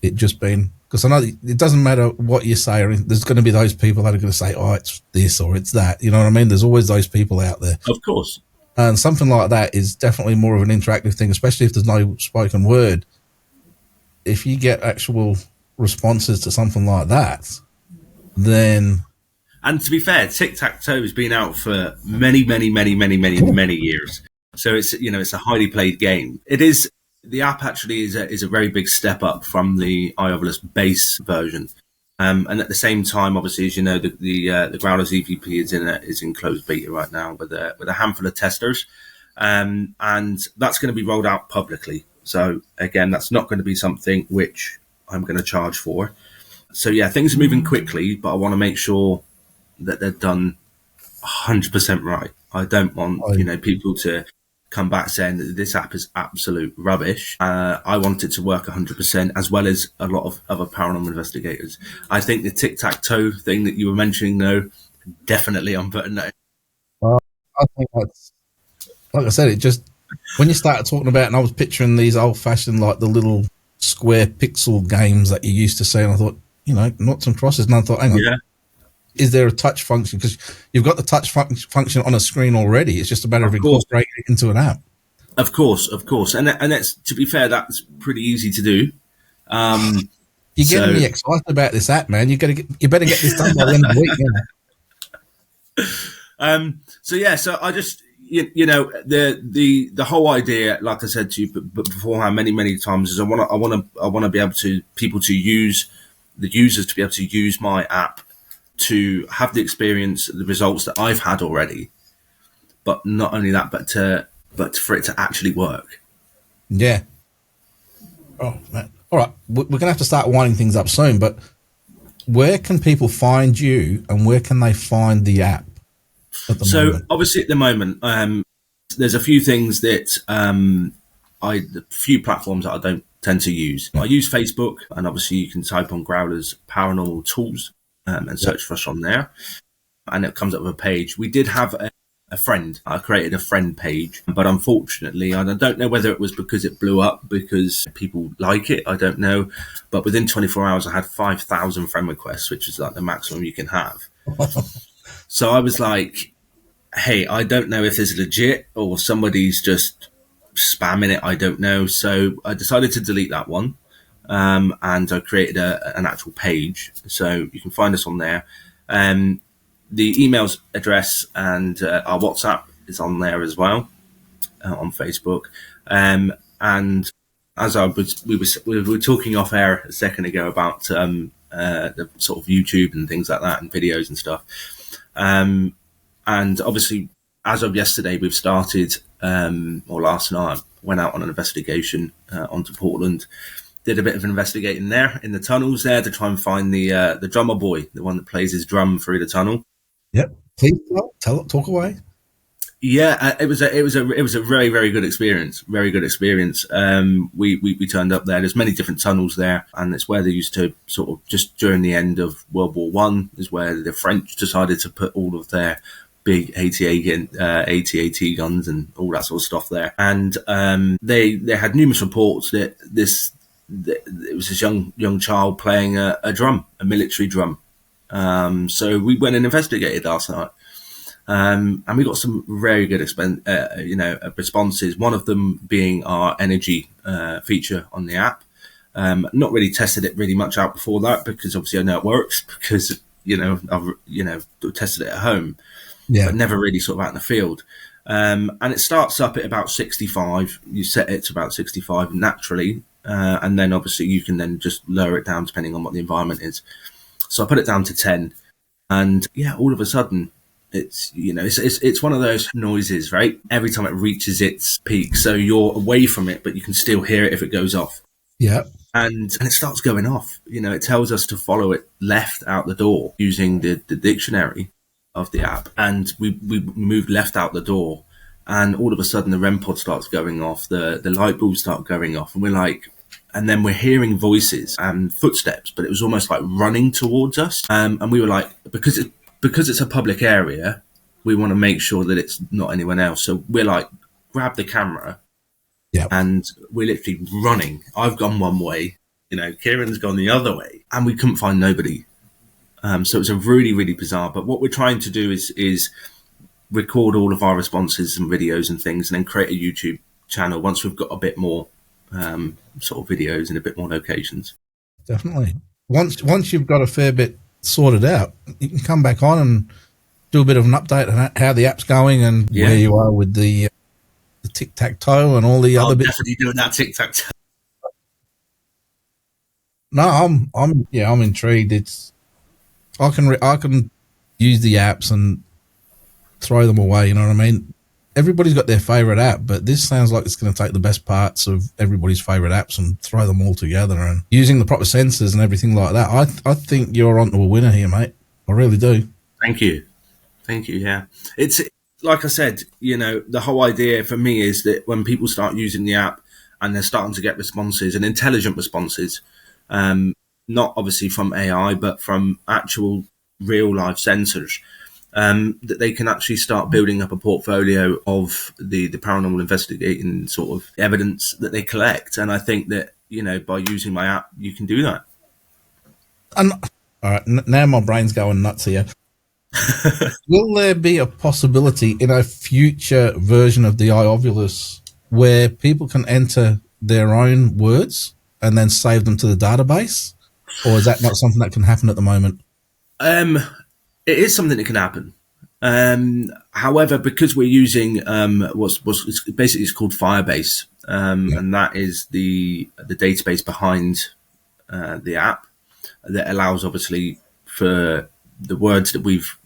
A: it just being, because I know it doesn't matter what you say, or there's going to be those people that are going to say, oh, it's this or it's that. You know what I mean? There's always those people out there.
B: of course.
A: And something like that is definitely more of an interactive thing, especially if there's no spoken word. If you get actual responses to something like that, then
B: And to be fair, Tic Tac Toe has been out for many, many years. So it's it's a highly played game. It is the app actually is a very big step up from the iOverless base version. And at the same time, obviously, as you know, the Growlers EVP is in closed beta right now with a handful of testers, and that's going to be rolled out publicly. So again, that's not going to be something which I'm going to charge for. So yeah, things are moving quickly, but I want to make sure that they're done 100% right. I don't want people to come back saying that this app is absolute rubbish. I want it to work 100%, as well as a lot of other paranormal investigators. I think the tic-tac-toe thing that you were mentioning, though, definitely I'm putting that.
A: I think that's, like I said, it just, when you started talking about it, and I was picturing these old-fashioned, like the little square pixel games that you used to see, and I thought, noughts and crosses, and I thought, hang on,
B: Yeah,
A: is there a touch function? Because you've got the touch function on a screen already. It's just a matter of incorporating it into an app.
B: of course, and that's, to be fair, that's pretty easy to do.
A: You're getting me excited about this app, man. You better get this done by the end of the week. Yeah.
B: So I just the whole idea, like I said to you, but beforehand many times, is I want to be able to the users to be able to use my app to have the experience, the results that I've had already, but not only that, but for it to actually work.
A: Yeah. Oh man. All right, we're gonna have to start winding things up soon. But where can people find you, and where can they find the app at the moment?
B: Obviously, at the moment, there's a few things that the few platforms that I don't tend to use. I use Facebook, and obviously you can type on Growlers Paranormal Tools and search for us on there, and it comes up with a page. We did have a friend. I created a friend page, but unfortunately, I don't know whether it was because it blew up because people like it. I don't know, but within 24 hours, I had 5,000 friend requests, which is like the maximum you can have. So I was like, hey, I don't know if this is legit or somebody's just spamming it. I don't know. So I decided to delete that one. And I created an actual page. So you can find us on there. The email's address and our WhatsApp is on there as well, on Facebook. And as we were talking off air a second ago about the sort of YouTube and things like that and videos and stuff. And obviously, as of yesterday, we've started, or last night, went out on an investigation onto Portland. Did a bit of investigating there in the tunnels there to try and find the drummer boy, the one that plays his drum through the tunnel.
A: Yep. Please talk away.
B: Yeah, it was a very, very good experience. Very good experience. We turned up there. There's many different tunnels there, and it's where they used to sort of, just during the end of World War One, is where the French decided to put all of their big AT-AT guns and all that sort of stuff there. And they had numerous reports that it was this young child playing a drum, a military drum. So we went and investigated last night. And we got some very good responses. One of them being our energy feature on the app. Not really tested it really much out before that because obviously I know it works because I've tested it at home,
A: Yeah.
B: but never really sort of out in the field. And it starts up at about 65. You set it to about 65 naturally, and then obviously you can then just lower it down depending on what the environment is. So I put it down to 10, and yeah, all of a sudden it's one of those noises, right? Every time it reaches its peak, so you're away from it, but you can still hear it if it goes off.
A: Yeah.
B: And it starts going off. It tells us to follow it left out the door using the dictionary of the app. And we moved left out the door, and all of a sudden the REM pod starts going off, the light bulbs start going off, and we're like, and then we're hearing voices and footsteps, but it was almost like running towards us. And we were like, because it's a public area, we want to make sure that it's not anyone else. So we're like, grab the camera.
A: Yeah.
B: And we're literally running. I've gone one way, Kieran's gone the other way, and we couldn't find nobody. So it's a really, really bizarre. But what we're trying to do is record all of our responses and videos and things, and then create a YouTube channel once we've got a bit more sort of videos in a bit more locations.
A: Definitely. Once you've got a fair bit sorted out, you can come back on and do a bit of an update on how the app's going and where you are with the tic-tac-toe and all the other bits.
B: Definitely doing that tic-tac-toe.
A: No, I'm intrigued. I can use the apps and throw them away. You know what I mean? Everybody's got their favorite app, but this sounds like it's going to take the best parts of everybody's favorite apps and throw them all together. And using the proper sensors and everything like that, I think you're onto a winner here, mate. I really do.
B: Thank you. Yeah, it's like I said. The whole idea for me is that when people start using the app and they're starting to get responses and intelligent responses, not obviously from AI, but from actual real life sensors. That they can actually start building up a portfolio of the paranormal investigating sort of evidence that they collect. And I think that, by using my app, you can do that.
A: And all right, now my brain's going nuts here. Will there be a possibility in a future version of the iOvilus where people can enter their own words and then save them to the database? Or is that not something that can happen at the moment?
B: It is something that can happen. However, because we're using it's called Firebase, and that is the database behind the app that allows obviously for the words that we've.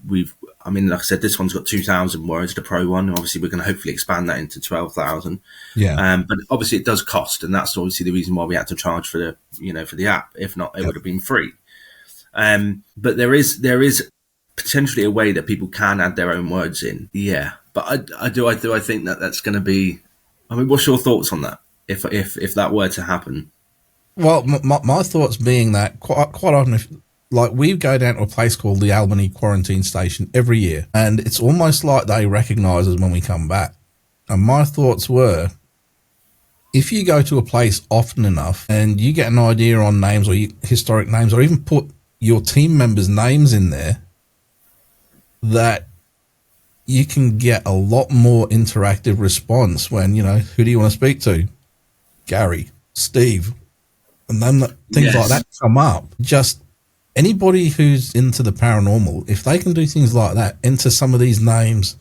B: I mean, like I said, this one's got 2,000 words, the Pro one. Obviously, we're going to hopefully expand that into 12,000.
A: Yeah.
B: But obviously, it does cost, and that's obviously the reason why we had to charge for the app. If not, it would have been free. But there is potentially a way that people can add their own words in. Yeah, but I think that that's going to be. I mean, what's your thoughts on that? If that were to happen?
A: Well, my thoughts being that quite often, like we go down to a place called the Albany Quarantine Station every year, and it's almost like they recognise us when we come back. And my thoughts were, if you go to a place often enough and you get an idea on names or historic names, or even put your team members' names in there, that you can get a lot more interactive response when, who do you want to speak to? Gary, Steve, and then things like that come up. Just anybody who's into the paranormal, if they can do things like that, enter some of these names,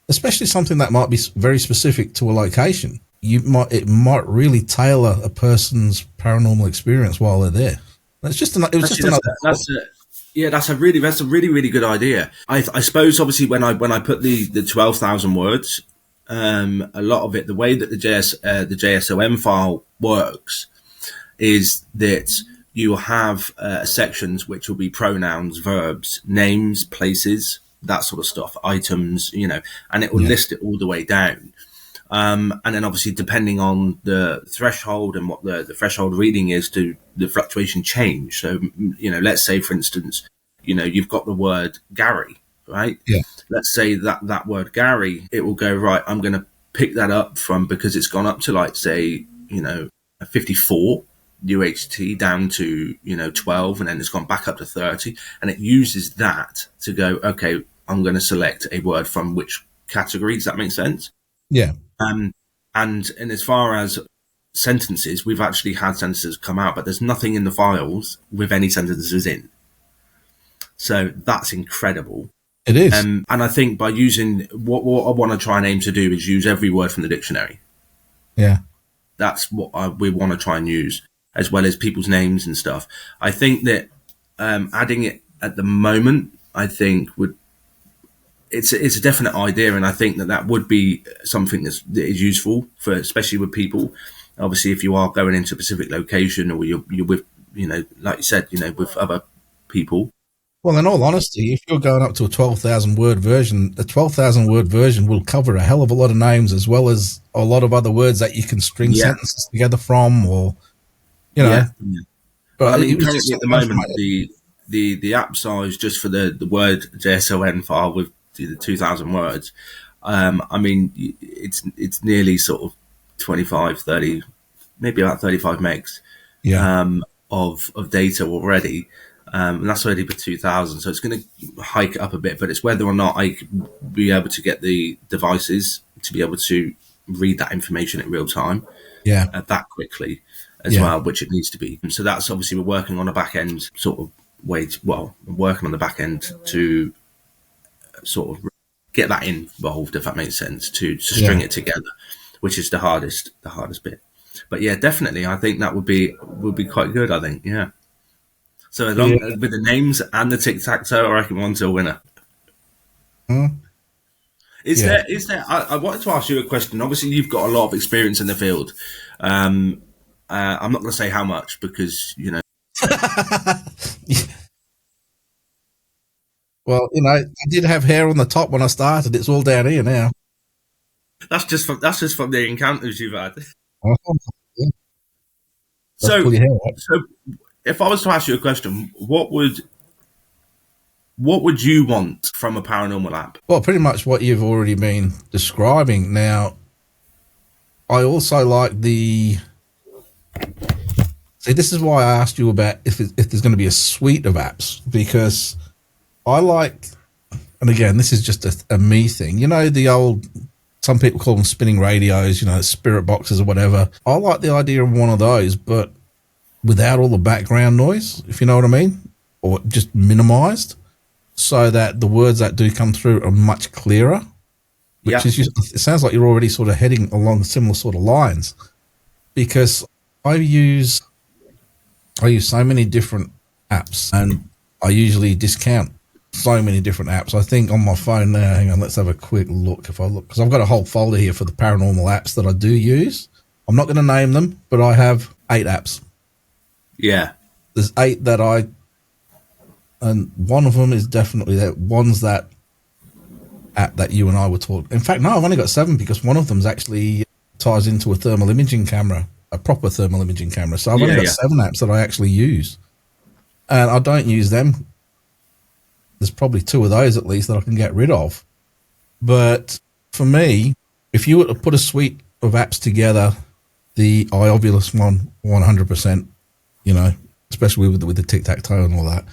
A: especially something that might be very specific to a location, it might really tailor a person's paranormal experience while they're there. That's a really good idea. I suppose obviously when I put the 12,000 words, a lot of it, the way that the JSON file works is that you have sections which will be pronouns, verbs, names, places, that sort of stuff, items, and it will list it all the way down. And then obviously depending on the threshold and what the threshold reading is, to the fluctuation change. So, let's say for instance, you've got the word Gary, right? Yeah. Let's say that word Gary, it will go, right, I'm going to pick that up from, because it's gone up to like, say, a 54 UHT down to, 12, and then it's gone back up to 30. And it uses that to go, okay, I'm going to select a word from which category. Does that make sense? Yeah.
B: And as far as sentences. We've actually had sentences come out, but there's nothing in the files with any sentences in. So that's incredible.
A: It is.
B: And I think by using what I want to try and aim to do is use every word from the dictionary.
A: Yeah.
B: That's what we want to try and use, as well as people's names and stuff. I think that adding it at the moment, I think it's a definite idea, and I think that would be something that is useful for, especially with people. Obviously, if you are going into a specific location, or you're with, like you said, with other people.
A: Well, in all honesty, if you're going up to a 12,000 word version, the 12,000 word version will cover a hell of a lot of names, as well as a lot of other words that you can string
B: Yeah.
A: sentences together from, or,
B: Yeah.
A: But
B: I mean,
A: it was
B: currently
A: just
B: at the moment, the app size just for the word JSON file with the 2,000 words, I mean, it's nearly sort of 25, 30, maybe about 35 megs of data already. And that's already for 2,000. So it's going to hike it up a bit, but it's whether or not I could be able to get the devices to be able to read that information in real time that quickly as well, which it needs to be. So that's obviously we're working on a back end sort of way. We're working on the back end to sort of get that involved, if that makes sense, to string it together, which is the hardest bit. But yeah, definitely, I think that would be quite good. I think, yeah. So as long with the names and the tic-tac-toe, I reckon one's a winner. Is there? I wanted to ask you a question. Obviously, you've got a lot of experience in the field. I'm not going to say how much because
A: Well, I did have hair on the top when I started. It's all down here now.
B: that's just from the encounters you've had.
A: Oh, yeah.
B: So,
A: pull your hair out.
B: so if I was to ask you a question, what would you want from a paranormal app?
A: Well, pretty much what you've already been describing. Now, I also like the. See, this is why I asked you about if there's going to be a suite of apps, because I like, and again, this is just a me thing. The old, some people call them spinning radios, spirit boxes or whatever. I like the idea of one of those, but without all the background noise, if you know what I mean, or just minimized, so that the words that do come through are much clearer. Which is, it sounds like you're already sort of heading along similar sort of lines, because I use so many different apps, and I usually discount so many different apps. I think on my phone now, hang on, let's have a quick look. If I look, because I've got a whole folder here for the paranormal apps that I do use. I'm not going to name them, but I have 8 apps.
B: Yeah.
A: There's 8 and one of them is definitely that. One's that app that you and I were talking. In fact, no, I've only got 7 because one of them's actually ties into a thermal imaging camera, a proper thermal imaging camera. So I've only got 7 apps that I actually use, and I don't use them. There's probably 2 of those at least that I can get rid of. But for me, if you were to put a suite of apps together, the iOvulus one, 100%, especially with the tic-tac-toe and all that.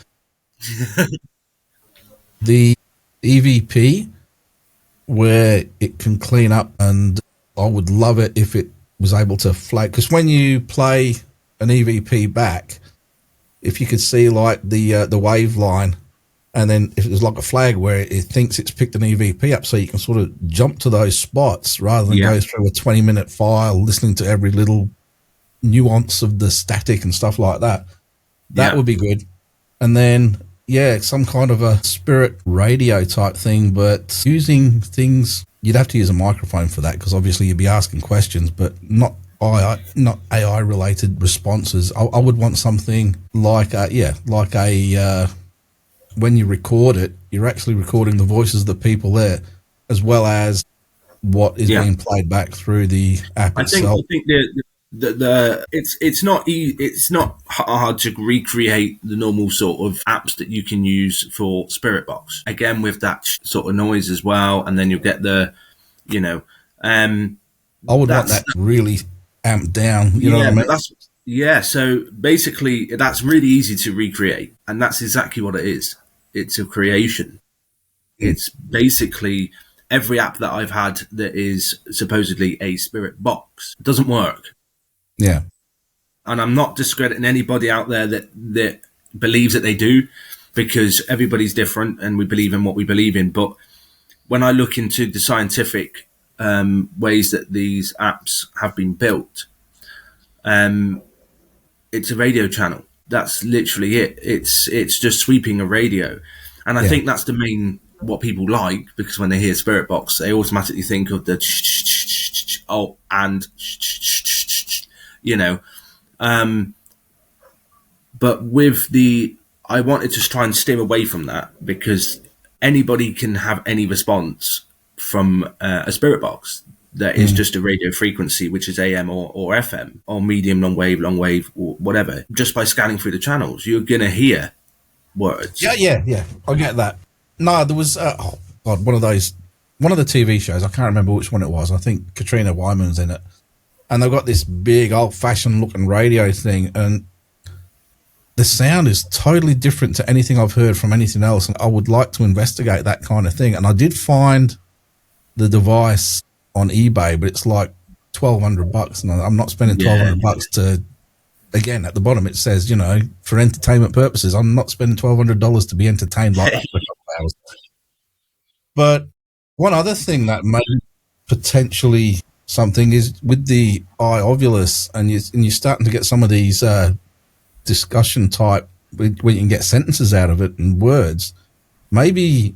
A: The EVP, where it can clean up, and I would love it if it was able to flag, because when you play an EVP back, if you could see like the wave line, and then if there's like a flag where it thinks it's picked an EVP up, so you can sort of jump to those spots rather than go through a 20-minute file listening to every little nuance of the static and stuff like that. That would be good. And then some kind of a spirit radio type thing, but using things, you'd have to use a microphone for that, because obviously you'd be asking questions, but not AI related responses. I would want something like when you record it, you're actually recording the voices of the people there, as well as what is being played back through the app itself.
B: I think it's not hard to recreate the normal sort of apps that you can use for Spirit Box. Again, with that sort of noise as well, and then you'll get the,
A: I would want that really amped down. You know what I mean?
B: So basically, that's really easy to recreate, and that's exactly what it is. It's a creation. It's basically every app that I've had that is supposedly a spirit box doesn't work.
A: Yeah.
B: And I'm not discrediting anybody out there that believes that they do, because everybody's different and we believe in what we believe in. But when I look into the scientific ways that these apps have been built, it's a radio channel. That's literally it. It's just sweeping a radio, and I
A: Yeah.
B: think that's the main what people like, because when they hear Spirit Box, they automatically think of the and you know. But with I wanted to try and steer away from that, because anybody can have any response from a Spirit Box that is just a radio frequency, which is AM or FM or medium, long wave, or whatever. Just by scanning through the channels, you're going to hear words.
A: Yeah. I get that. No, there was, oh God, one of the TV shows, I can't remember which one it was. I think Katrina Wyman's in it. And they've got this big old fashioned looking radio thing, and the sound is totally different to anything I've heard from anything else. And I would like to investigate that kind of thing. And I did find the device on eBay, but it's like $1,200, and I'm not spending $1,200 to. Again, at the bottom it says, for entertainment purposes. I'm not spending $1,200 to be entertained like that for a couple of hours. But one other thing that may potentially something is with the iOvilus, and you're starting to get some of these discussion type where you can get sentences out of it and words. Maybe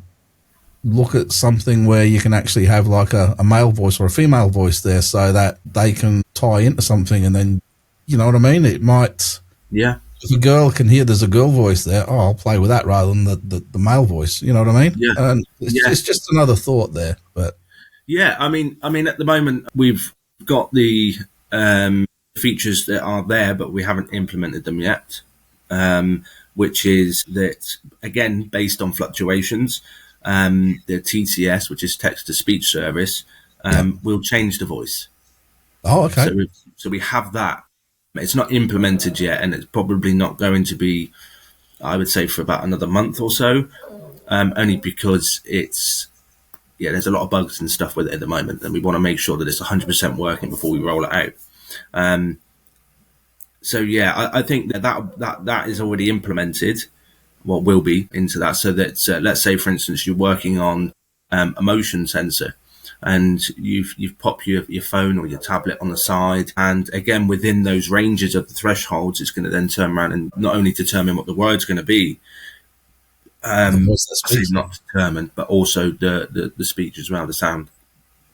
A: look at something where you can actually have like a male voice or a female voice there, so that they can tie into something, and then, you know what I mean? It might, if a girl can hear there's a girl voice there, I'll play with that rather than the male voice. You know what I mean?
B: Yeah.
A: And it's just another thought there, but
B: yeah. I mean, at the moment we've got the features that are there, but we haven't implemented them yet. Which is that, again, based on fluctuations. The TTS, which is text to speech service, will change the voice.
A: Oh, okay.
B: So we have that. It's not implemented yet, and it's probably not going to be, I would say, for about another month or so. Only because there's a lot of bugs and stuff with it at the moment, and we want to make sure that it's 100% working before we roll it out. I think that is already implemented. What will be into that, so that let's say, for instance, you're working on a motion sensor, and you've popped your phone or your tablet on the side, and again, within those ranges of the thresholds, it's going to then turn around and not only determine what the word's going to be, not determine, but also the speech as well, the sound.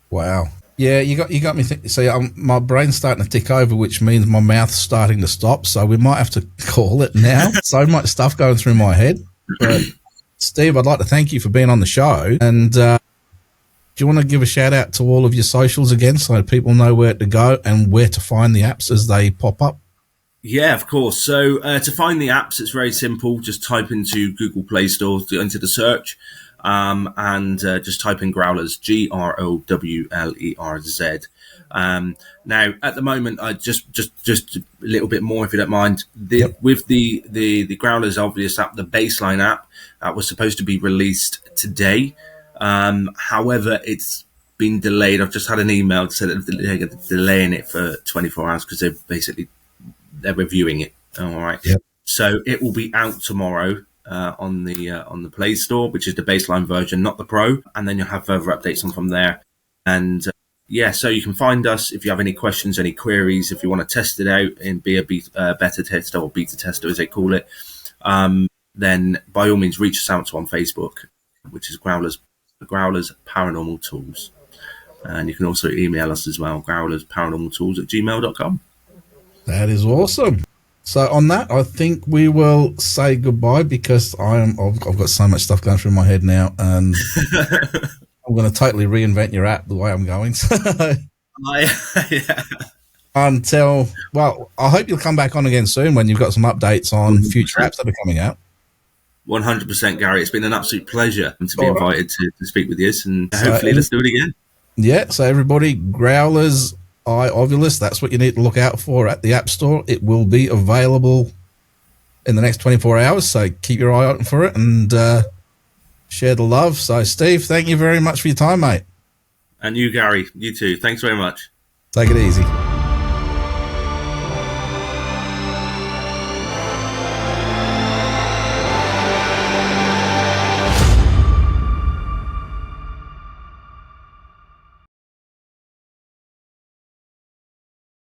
A: Wow. Yeah, you got me thinking. See, my brain's starting to tick over, which means my mouth's starting to stop. So we might have to call it now. So much stuff going through my head. But Steve, I'd like to thank you for being on the show. And do you want to give a shout out to all of your socials again, so people know where to go and where to find the apps as they pop up?
B: Yeah, of course. So to find the apps, it's very simple. Just type into Google Play Store, into the search. And just type in Growlers, GROWLERZ. Now, at the moment, I just a little bit more, if you don't mind. With the Growlers Obvious app, the baseline app, was supposed to be released today. However, it's been delayed. I've just had an email to say that they're delaying it for 24 hours because they're reviewing it. All right.
A: Yep.
B: So it will be out tomorrow. On the Play Store, which is the baseline version, not the Pro, and then you'll have further updates on from there. And so you can find us if you have any questions, any queries, if you want to test it out and be a beta tester or beta tester, as they call it. Then by all means reach us out on Facebook, which is Growlers Paranormal Tools, and you can also email us as well, growlersparanormaltools@gmail.com. That
A: is awesome. So on that, I think we will say goodbye, because I've got so much stuff going through my head now, and I'm going to totally reinvent your app the way I'm going. I hope you'll come back on again soon when you've got some updates on future apps that are coming out.
B: 100%, Gary. It's been an absolute pleasure to be invited to speak with you, and hopefully let's do it again. Yeah,
A: so everybody, Growlers iOvilus, that's what you need to look out for at the App Store. It will be available in the next 24 hours, so keep your eye out for it and share the love. So, Steve, thank you very much for your time, mate.
B: And you, Gary, you too. Thanks very much.
A: Take it easy.